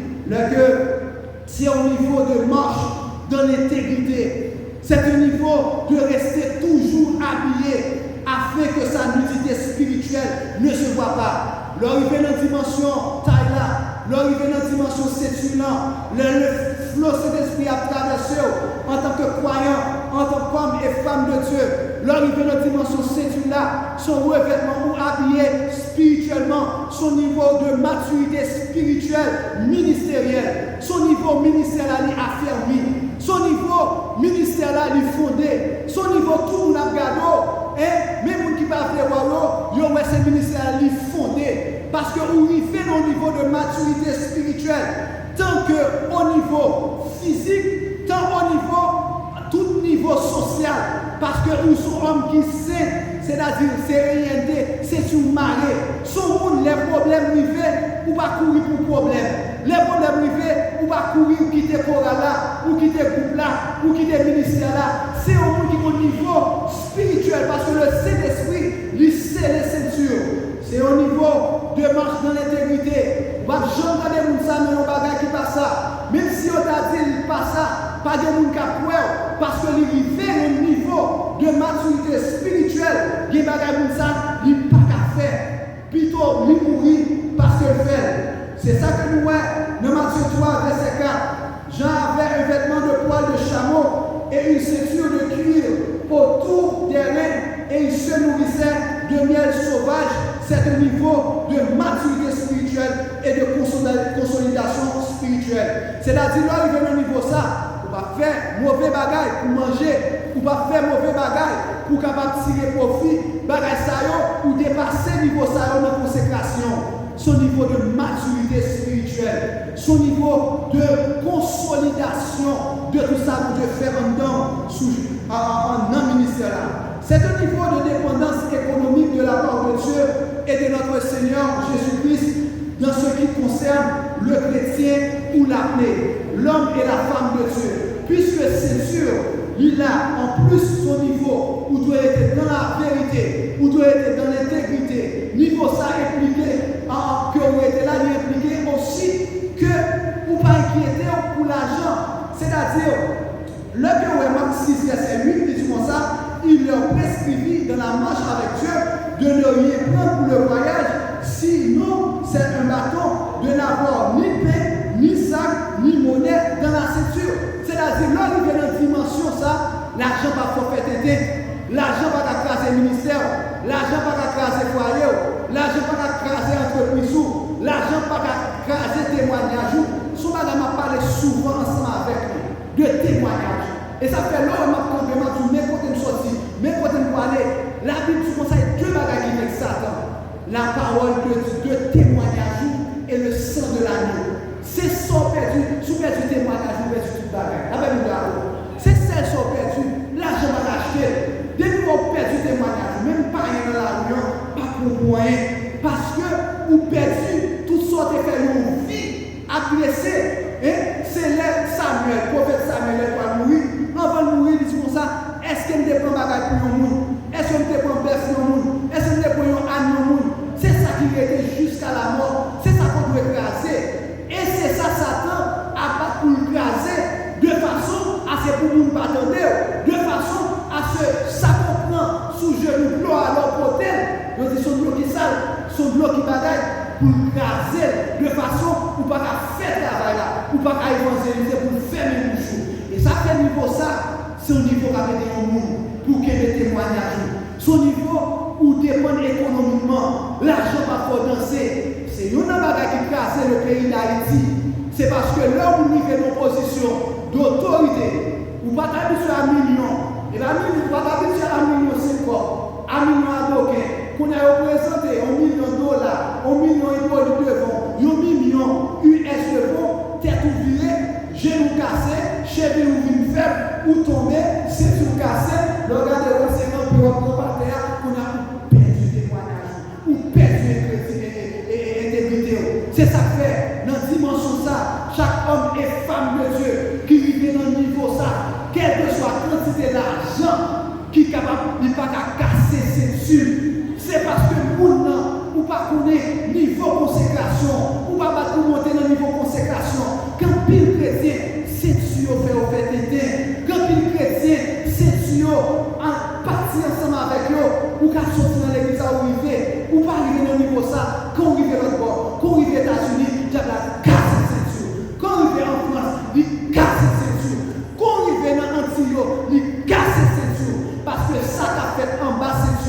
C'est au niveau de marche dans l'intégrité. C'est au niveau de rester toujours habillé afin que sa nudité spirituelle ne se voit pas. L'arrivée dans la dimension taille là, l'arrivée dans la dimension ceinture là, le flot de l'esprit a traversé en tant que croyant, en tant qu'homme et femme de Dieu. L'arrivée dans la dimension ceinture là, son revêtement ou habillé spirituellement, son niveau de maturité spirituelle, ministérielle, son niveau ministériel est affermi, son niveau ministériel est fondé, son niveau tout le monde a et même qui va faire Walo, il y a ce ministère fondé. Parce que vous arrivez au niveau de maturité spirituelle, tant qu'au niveau physique, tant au niveau, tout niveau social. Parce que nous sommes hommes qui saint, c'est-à-dire c'est réalité, c'est une marée. Son les problèmes arrivés, ou pas courir pour problème. Les problèmes arrivés, ou pas courir ou quitter le choral là, ou quitter le groupe là, ou quitter le ministère là. C'est un monde qui est au niveau spirituel, parce que le Saint-Esprit lui scelle les ceintures. C'est au niveau de marche dans l'intégrité. Vous ne jamais regarder les gens dans bagage qui passe ça. Même si on a dit pas ça, pas de monde qui a peur, parce que l'arrivée au niveau de maturité spirituelle, il y a des gens qui n'ont pas qu'à faire. Plutôt, ils mourir parce qu'ils le fait. C'est ça que nous voyons dans Matthieu 3, verset 4. Jean avait un vêtement de poil de chameau de miel sauvage, c'est un niveau de maturité spirituelle et de consolidation spirituelle. C'est-à-dire, là, il y a un niveau ça, on va faire mauvais bagaille pour manger, on va faire mauvais bagaille pour capable tirer profit, bagaille ça ou dépasser niveau ça dans la consécration. Son niveau de maturité spirituelle, son niveau de consolidation de tout ça que Dieu fait en un ministère. C'est un niveau de dépendance économique de la part de Dieu et de notre Seigneur Jésus-Christ dans ce qui concerne le chrétien ou l'appelé, l'homme et la femme de Dieu. Puisque c'est sûr, il a en plus son niveau où doit être dans la vérité, où doit être dans l'intégrité. Niveau ça impliqué que vous êtes là, il impliqué aussi que vous ne pas inquiéter pour l'argent. C'est-à-dire, le que vous avez 6 verset 8, il dit comme ça, il leur prescrivit dans la marche avec Dieu de ne rien prendre pour le voyage, sinon c'est un bâton de n'avoir ni pain, ni sac, ni monnaie dans la ceinture. C'est-à-dire, là, il y a une dimension ça, l'argent va forfaiter, l'argent va craser le ministère, l'argent va craser le foyer, l'argent va craser l'entreprise, l'argent va craser le témoignage. Ce madame a parlé souvent ensemble avec lui de témoignage. Et ça fait là, on m'a dit, mais quand on sortit, mais quand on aller, la Bible nous conseille deux bagages avec Satan. La parole de témoignage et le sang de l'agneau. C'est ça perdu, si vous perdez du témoignage, vous perdez tout bagage. C'est celle qui sont perdues, l'argent va l'acheter. Dès que vous perdez du témoignage, même pas rien dans la réunion, pas pour moyen, parce que vous perdez toutes sortes de faits de vie à blesser. C'est là Samuel, le prophète Samuel, va mourir. Avant de mourir, il dit comme ça, est-ce qu'il me prend bagage pour le monde? Est-ce qu'il me prend bœuf pour le monde? Est-ce qu'il me prend un âne pour le monde? C'est ça qui était jusqu'à la mort. C'est ça qu'on doit écraser. Et c'est ça Satan a pas pour écraser de façon à ce que nous ne pas de façon à ce que ça comprend sous genou blanc à leur côté. Nous disons son bloc qui sale, son bloc qui bagaille pour écraser de façon pour pas faire travail là, pour pas évangéliser, pour faire mes bouchons. Et ça fait niveau ça, c'est au niveau qu'a mené au monde pour qu'il y ait des témoignages. Son niveau où dépend économiquement, l'argent va pas danser. C'est une bagage qui casse le pays d'Haïti. C'est parce que là où nous vivons en position d'autorité, ou pas d'habitude à 1 million, et la million, pas d'habitude à 1 million, c'est quoi? 1 million à Doquin, qu'on a représenté $1 million, $1 million et devant, $1 million US devant, tête oubliée, genoux cassés, cheveux ou faible, ou tombé, c'est tout cassé, le gars de l'océan peut reprendre par terre, qu'on a perdu des témoignages, ou perdu intégrité. C'est ça que fait, dans la dimension ça, chaque homme et femme de Dieu qui vit dans le niveau ça, quelle que soit la quantité d'argent qui est capable, il n'est pas qu'à casser ses dessus. C'est parce que nous, ou pas connaître niveau consécration, ou pas monter dans le niveau consécration. Quand pile chrétien, c'est sûr au fait d'aider. Quand pile chrétien, c'est sûr en partir ensemble avec eux, ou qu'à sortir dans l'église à où il fait, ou pas arriver dans le niveau ça, quand on arrive à l'autre bord, quand on arrive aux États-Unis, il y a la casse de ceinture. Quand on arrive en France, il casse de ceinture. Quand on arrive dans Antillon, il casse de ceinture. Parce que ça qu'a fait en bas ceinture,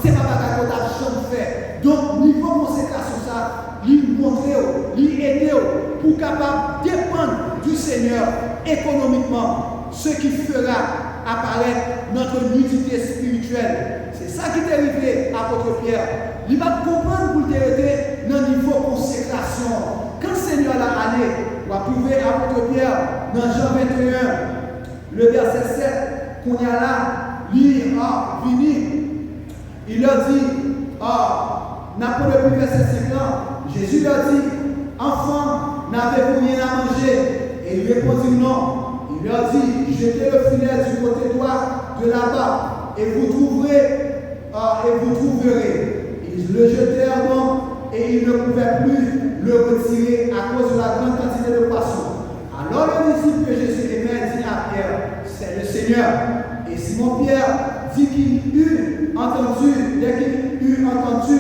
c'est pas bagarre qu'on a jamais fait. Donc, niveau consécration, ça, il montre, il aide pour capable dépendre du Seigneur économiquement, ce qui fera apparaître notre nudité spirituelle. C'est ça qui est arrivé à l'apôtre Pierre. Il va comprendre pour le dans le niveau consécration. Quand le Seigneur l'a allé, on va trouver l'apôtre Pierre dans Jean 21, le verset 7, qu'on y a là, lui a fini. Il leur dit, n'a pas depuis verset 50, Jésus leur dit, enfant, n'avez-vous rien à manger? Et il répondit non. Il leur dit, jetez le filet du côté droit de là-bas, et vous trouverez, Ils le jetèrent donc, et ils ne pouvaient plus le retirer à cause de la grande quantité de poissons. Alors le disciple que Jésus aimait dit à Pierre, c'est le Seigneur. Et Simon-Pierre dit qu'il eut entendu, dès qu'il eut entendu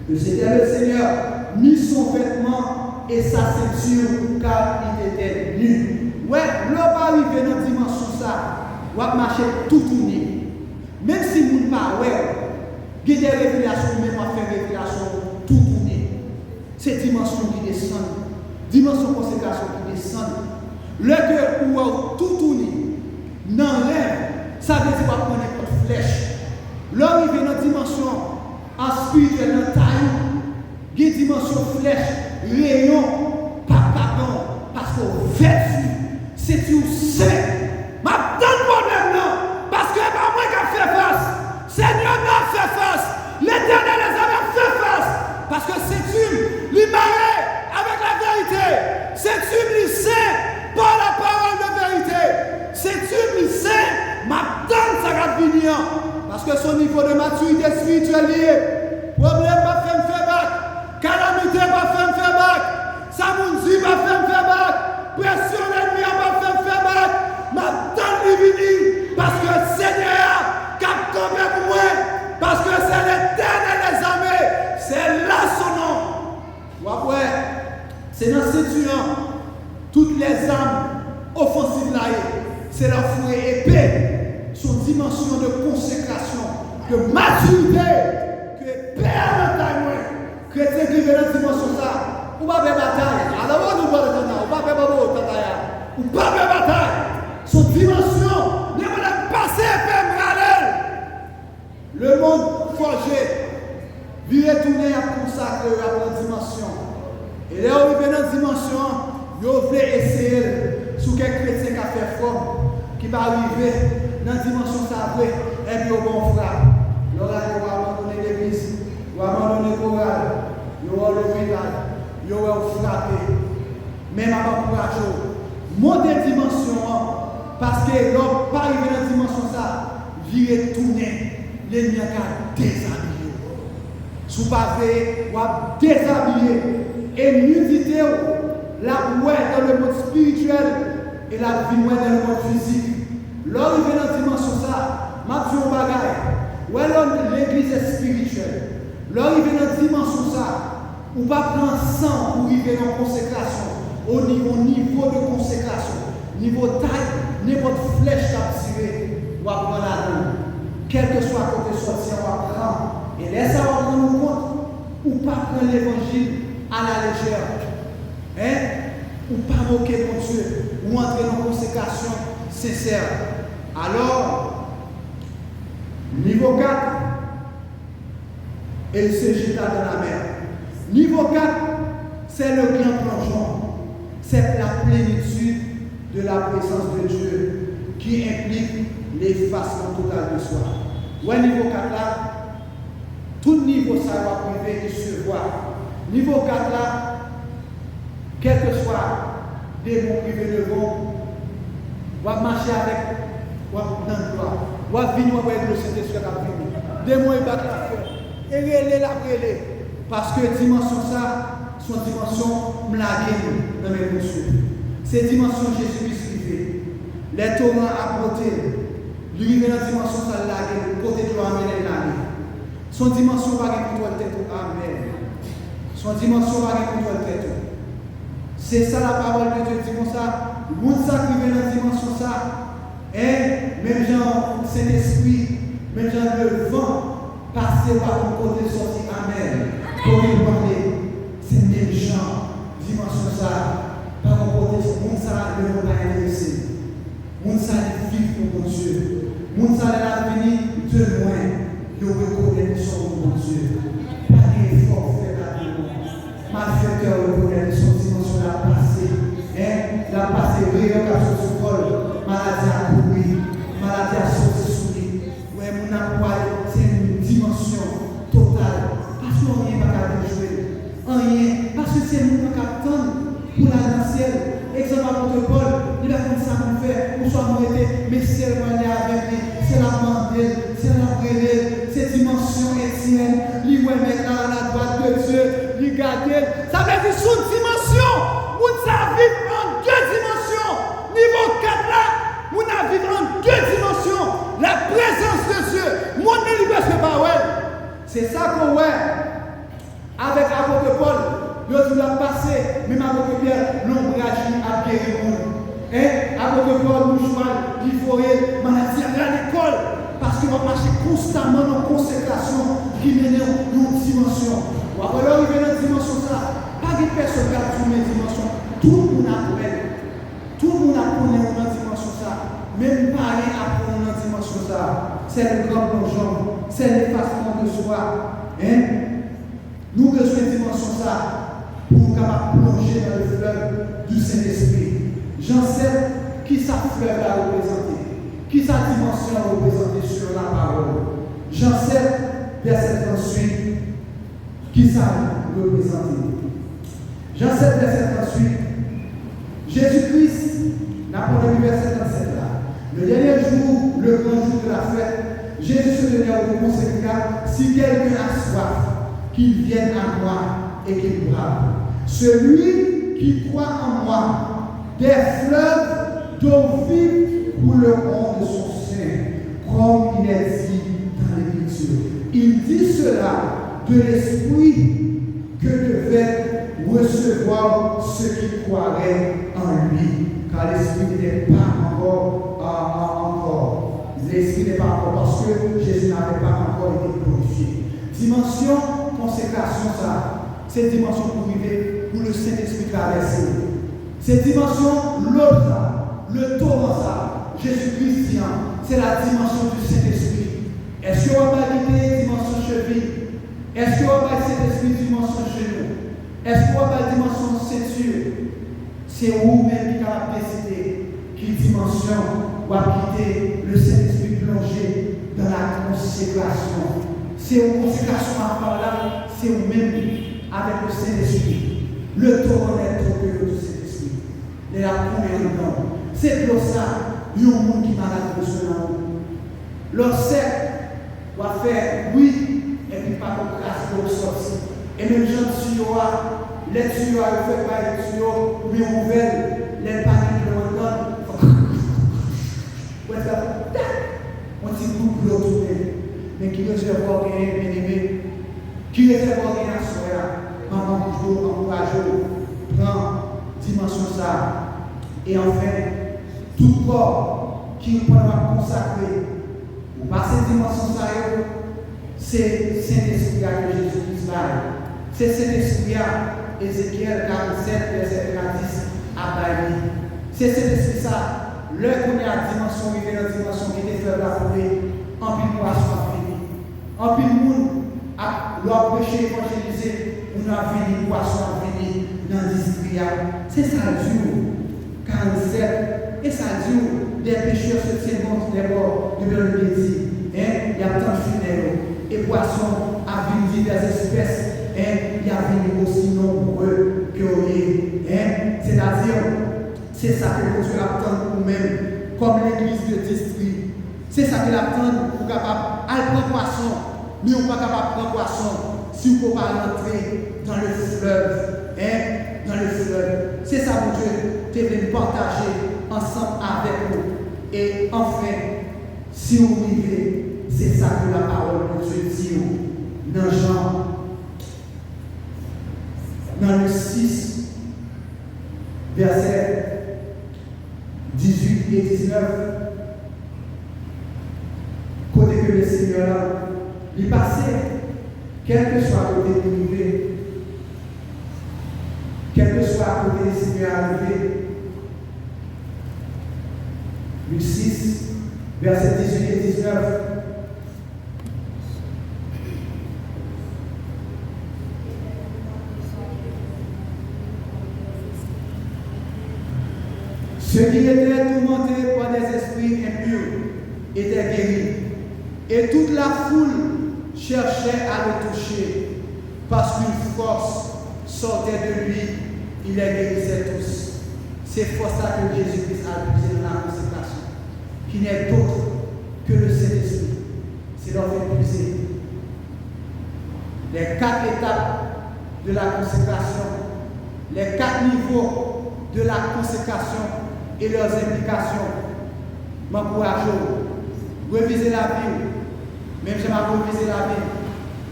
que c'était le Seigneur, mit son vêtement et sa ceinture car il était nu. Ouais, l'homme va arriver dans la dimension ça, on va marcher tout tourné. Même si vous ne pas, ouais, il Il y a des révélations, mais moi faire révélation tout tourner. C'est dimension qui descend, dimension consécration qui descend. Le cœur où tout tourner, dans l'air, ça veut dire qu'on prendre une flèche. L'homme vient dans la dimension en spirituel, dans la taille, il y a une dimension flèche, rayon, papagant, parce que vertu, c'est tout saint. Ma donne problème non, parce que pas moi qui a fait face. Seigneur n'a fait face. L'Éternel les a fait face. Parce que c'est une, lui marié avec la vérité. C'est une, lui saint par la parole de vérité. C'est une, lui saint, ma donne ça va venir. Parce que son niveau de maturité spirituelle lié. Problème pas fait me faire bac. Calamité pas fait me faire bac. Samounzi pas fait me faire bac. Pression l'ennemi pas fait me faire bac. Ma donne lui venir. Parce que Seigneur qui a tombé pour moi. Parce que c'est l'Éternel des armées. C'est là son nom. Ouais, c'est dans ce tuant. Toutes les armes offensives là, c'est leur fouet épais. Son dimension de consécration, de maturité, que Père de chrétien qui vient dans cette dimension ça, ou pas faire bataille. Alors on nous voit le temps, ou pas faire bataille, ou pas faire bataille. Son dimension, ne va passer faire parallèle. Le monde forgé, lui retourner à consacrer à la dimension. Et là où il vient dans cette dimension, il voulait essayer sur quel chrétien qui a fait forme, qui va arriver dans la dimension sacrée, et puis au bon frère. Il va abandonner l'église, il va abandonner le choral, il va l'hôpital, il va frapper. Même avant courage, monter la dimension, parce que l'homme pas arrivé dans la dimension ça, virer tourner, l'ennemi a déshabillé. Sous pavé, ou a déshabillé, et nudité, la bouée dans le monde spirituel et la vie dans le monde physique. L'homme vient dans la dimension ça, ma vie au bagage. L'église est spirituelle. L'homme vient dans la dimension ça, ou pas prendre sang pour arriver dans la consécration. Au niveau de consécration, niveau taille, n'importe flèche qu'a tiré, ou à prendre la main. Quel que soit côté sorti, on va prendre. Et laisse avoir prendre compte, ou pas prendre l'évangile à la légère. Ou pas moquer mon Dieu, ou entrer dans une consécration sincère. Alors, niveau 4, elle se jeta dans la mer. Niveau 4, c'est le grand plongeon. C'est la plénitude de la présence de Dieu qui implique l'effacement total de soi. Ouais, niveau 4 là, tout niveau ça va priver et se voir. Niveau 4 là, quel que soit démon privé devant, on va marcher avec, on va dans le droit, on va venir avec le Saint-Esprit à venir. Démon est battu la fête. Et relais la relais. Parce que dimension ça, son dimension blaguée dans mes monsieur. C'est dimension Jésus-Christ qui fait. Les torrents à côté, lui vient dans la dimension ça laguée, le côté de l'amener lagué. Son dimension va gagner contre le tête. Amen. Son dimension va gagner contre le tête. C'est ça la parole de Dieu dit comme ça. Le monde ça qui vient dans la dimension ça. Et même Jean, Saint-Esprit, même Jean le vent, passer par le côté sorti. Amen. Pour lui parler, c'est même Jean, dimension ça. Par le côté, le monde ça ne va pas intéressé. Le monde ça vivre pour mon Dieu. Le monde ça l'avenir de loin. Il reconnaît son mon Dieu. Pas d'effort fait la vie. Ma fait cœur reconnaît son dimension la passé. La passé, rien qu'à son col. Maladie à courir. Maladie à sortir sous lui. Ouais, mon appoi, c'est une dimension totale. Parce qu'on rien pas qu'à jouer. Rien. Parce que c'est nous qui attendons pour la ciel. Exemple à votre Paul, il a fait ça qu'on fait, pour soit arrêté, mais c'est le moyen avec lui, c'est la mandelle, c'est la brûlée, c'est dimension Étienne, lui mettre à la droite de Dieu, lui garder. Ça veut dire sous dimension, nous vivons en deux dimensions. Niveau 4 là, nous vivons en deux dimensions. La présence de Dieu, mon liberté parole. C'est ça qu'on voit avec l'apôtre Paul. L'autre l'a passé, même avec Pierre, l'ombrage a guéri le monde. Avec Paul, mouchoir, il faut maladie à l'école. parce que on marche constamment dans la consécration qui mène dans une dimension. Ou après, là, arriver dans une dimension, ça, pas de personne qui a trouvé une dimension. Tout le monde a trouvé. Tout le monde a connu dans une dimension, ça. Même pas rien à prendre dans une dimension, ça. C'est le grand plongeon, c'est l'effacement de soi. Hein? Nous avons besoin de dimension, ça, pour nous capables de plonger dans le fleuve du Saint-Esprit. J'en sais qui ça fleuve a représenté, qui sa dimension a représenté sur la parole. J'en sais, verset 38, qui ça a représenté. J'en sais, verset 38, Jésus-Christ n'a pas lu verset 37 là. Le dernier jour, le grand jour de la fête, Jésus se tenait au conséquent, si quelqu'un a soif, qu'il vienne à moi et qu'il boive. Celui qui croit en moi, des fleuves d'eau vive couleront de son sein, comme il est dit dans l'Écriture. Il dit cela de l'esprit que devait recevoir ceux qui croiraient en lui, car l'esprit n'était pas encore. L'esprit n'est pas encore, parce que Jésus n'avait pas encore été glorifié. Dimension consécration, ça, c'est dimension pour arriver, pour le Saint-Esprit traverser. Cette dimension, l'autre, le torrent, ça, Jésus-Christ, c'est la dimension du Saint-Esprit. Est-ce qu'on va valider dimension cheville? Est-ce qu'on va valider Saint-Esprit dimension genou? Est-ce qu'on va valider dimension ceinture? C'est vous-même qui avez décidé quelle dimension va quitter le Saint-Esprit plongé dans la consécration. C'est une consécration à part là, c'est vous-même avec le Saint-Esprit. Le torrent est trop que le Saint-Esprit. Et la première dedans. C'est pour ça, il y a un monde qui m'a la besoin. Leur cercle va faire oui, et puis pas de grâce pour sortir. Et même les gens de tuyaux, les tuyaux, ils ne font pas les tuyaux, mais on ouvert les paniers de l'automne. On dit beaucoup de retourner. Mais qui réserve rien, bien-aimé, qui réserve rien à soi, maman, toujours encourage, prends dimension ça. Et enfin, tout corps qui peut consacrer, ou passer dimension ça, c'est Saint-Esprit que Jésus-Christ va. C'est Saint-Esprit à Ézéchiel 47, verset 10 à Baïli. C'est Saint-Esprit ça. L'heure qu'on est à dimension, il y a une dimension qui était faite la foulée, en pile poisson a fini. En pile monde, leur prêcher, évangéliser, on a fini, poisson a fini dans l'industrie. C'est ça Dieu. 47. Et ça Dieu, des pécheurs se tiennent contre les bords de l'Europe. Il y a tant de funèbres. Et poisson a vu diverses espèces. Il y a venu aussi nombreux que vous. C'est-à-dire, c'est ça que Dieu attend pour nous-mêmes, comme l'église de district. C'est ça qu'il attend pour capable de prendre poisson, mais on n'est pas capable de prendre poisson si on ne peut pas rentrer dans le fleuve. Dans le fleuve. C'est ça, mon Dieu, tu veux partager ensemble avec nous. Et enfin, si vous vivez, c'est ça que la parole de Dieu dit dans Jean, dans le 6, verset 18 et 19, côté que le Seigneur il passait, quel que soit côté privé, quel que soit côté le Seigneur arrivé, le 6, verset 18 et 19. Ceux qui étaient tourmentés par des esprits impurs étaient guéris. Et toute la foule cherchait à le toucher, parce qu'une force sortait de lui, il les guérissait tous. C'est pour ça que Jésus-Christ a puisé dans la consécration, qui n'est d'autre que le Saint-Esprit. C'est dans le puiser. Les 4 étapes de la consécration, les 4 niveaux de la consécration et leurs implications. M'encourage, réviser la vie, même si je vais réviser la vie,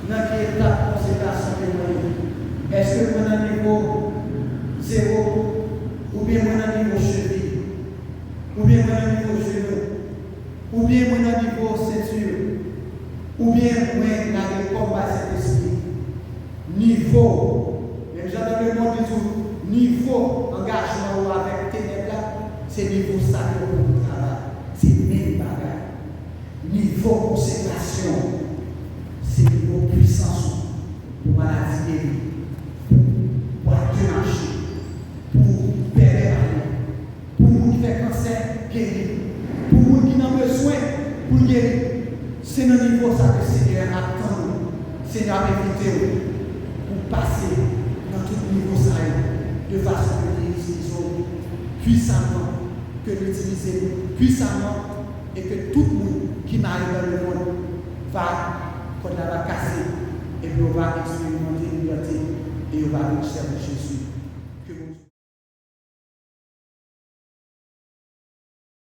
dans quelle étape de consécration que est-ce que vous êtes à niveau 0 ou bien vous êtes à niveau cheville ou bien vous êtes à niveau genou? ou bien moi dans le niveau ceinture, ou bien moi dans le combat cet esprit. Niveau, les gens dans le monde disent, niveau engagement avec ténèbres, c'est niveau sacré pour le travail. C'est même bagage. Niveau consécration, c'est niveau puissance pour maladie guérie, pour démarcher, pour perdre pour nous qui fait cancer, guérir, pour nous qui ont besoin, pour guérir. C'est dans le niveau ça que le Seigneur attend nous. Seigneur a invité nous pour passer dans tout niveau ça de façon que nous utilisons puissamment, que nous utilisons puissamment et que tout le monde qui m'arrive dans le monde va, quand on va casser, et puis on va expérimenter une liberté et on va nous servir Jésus.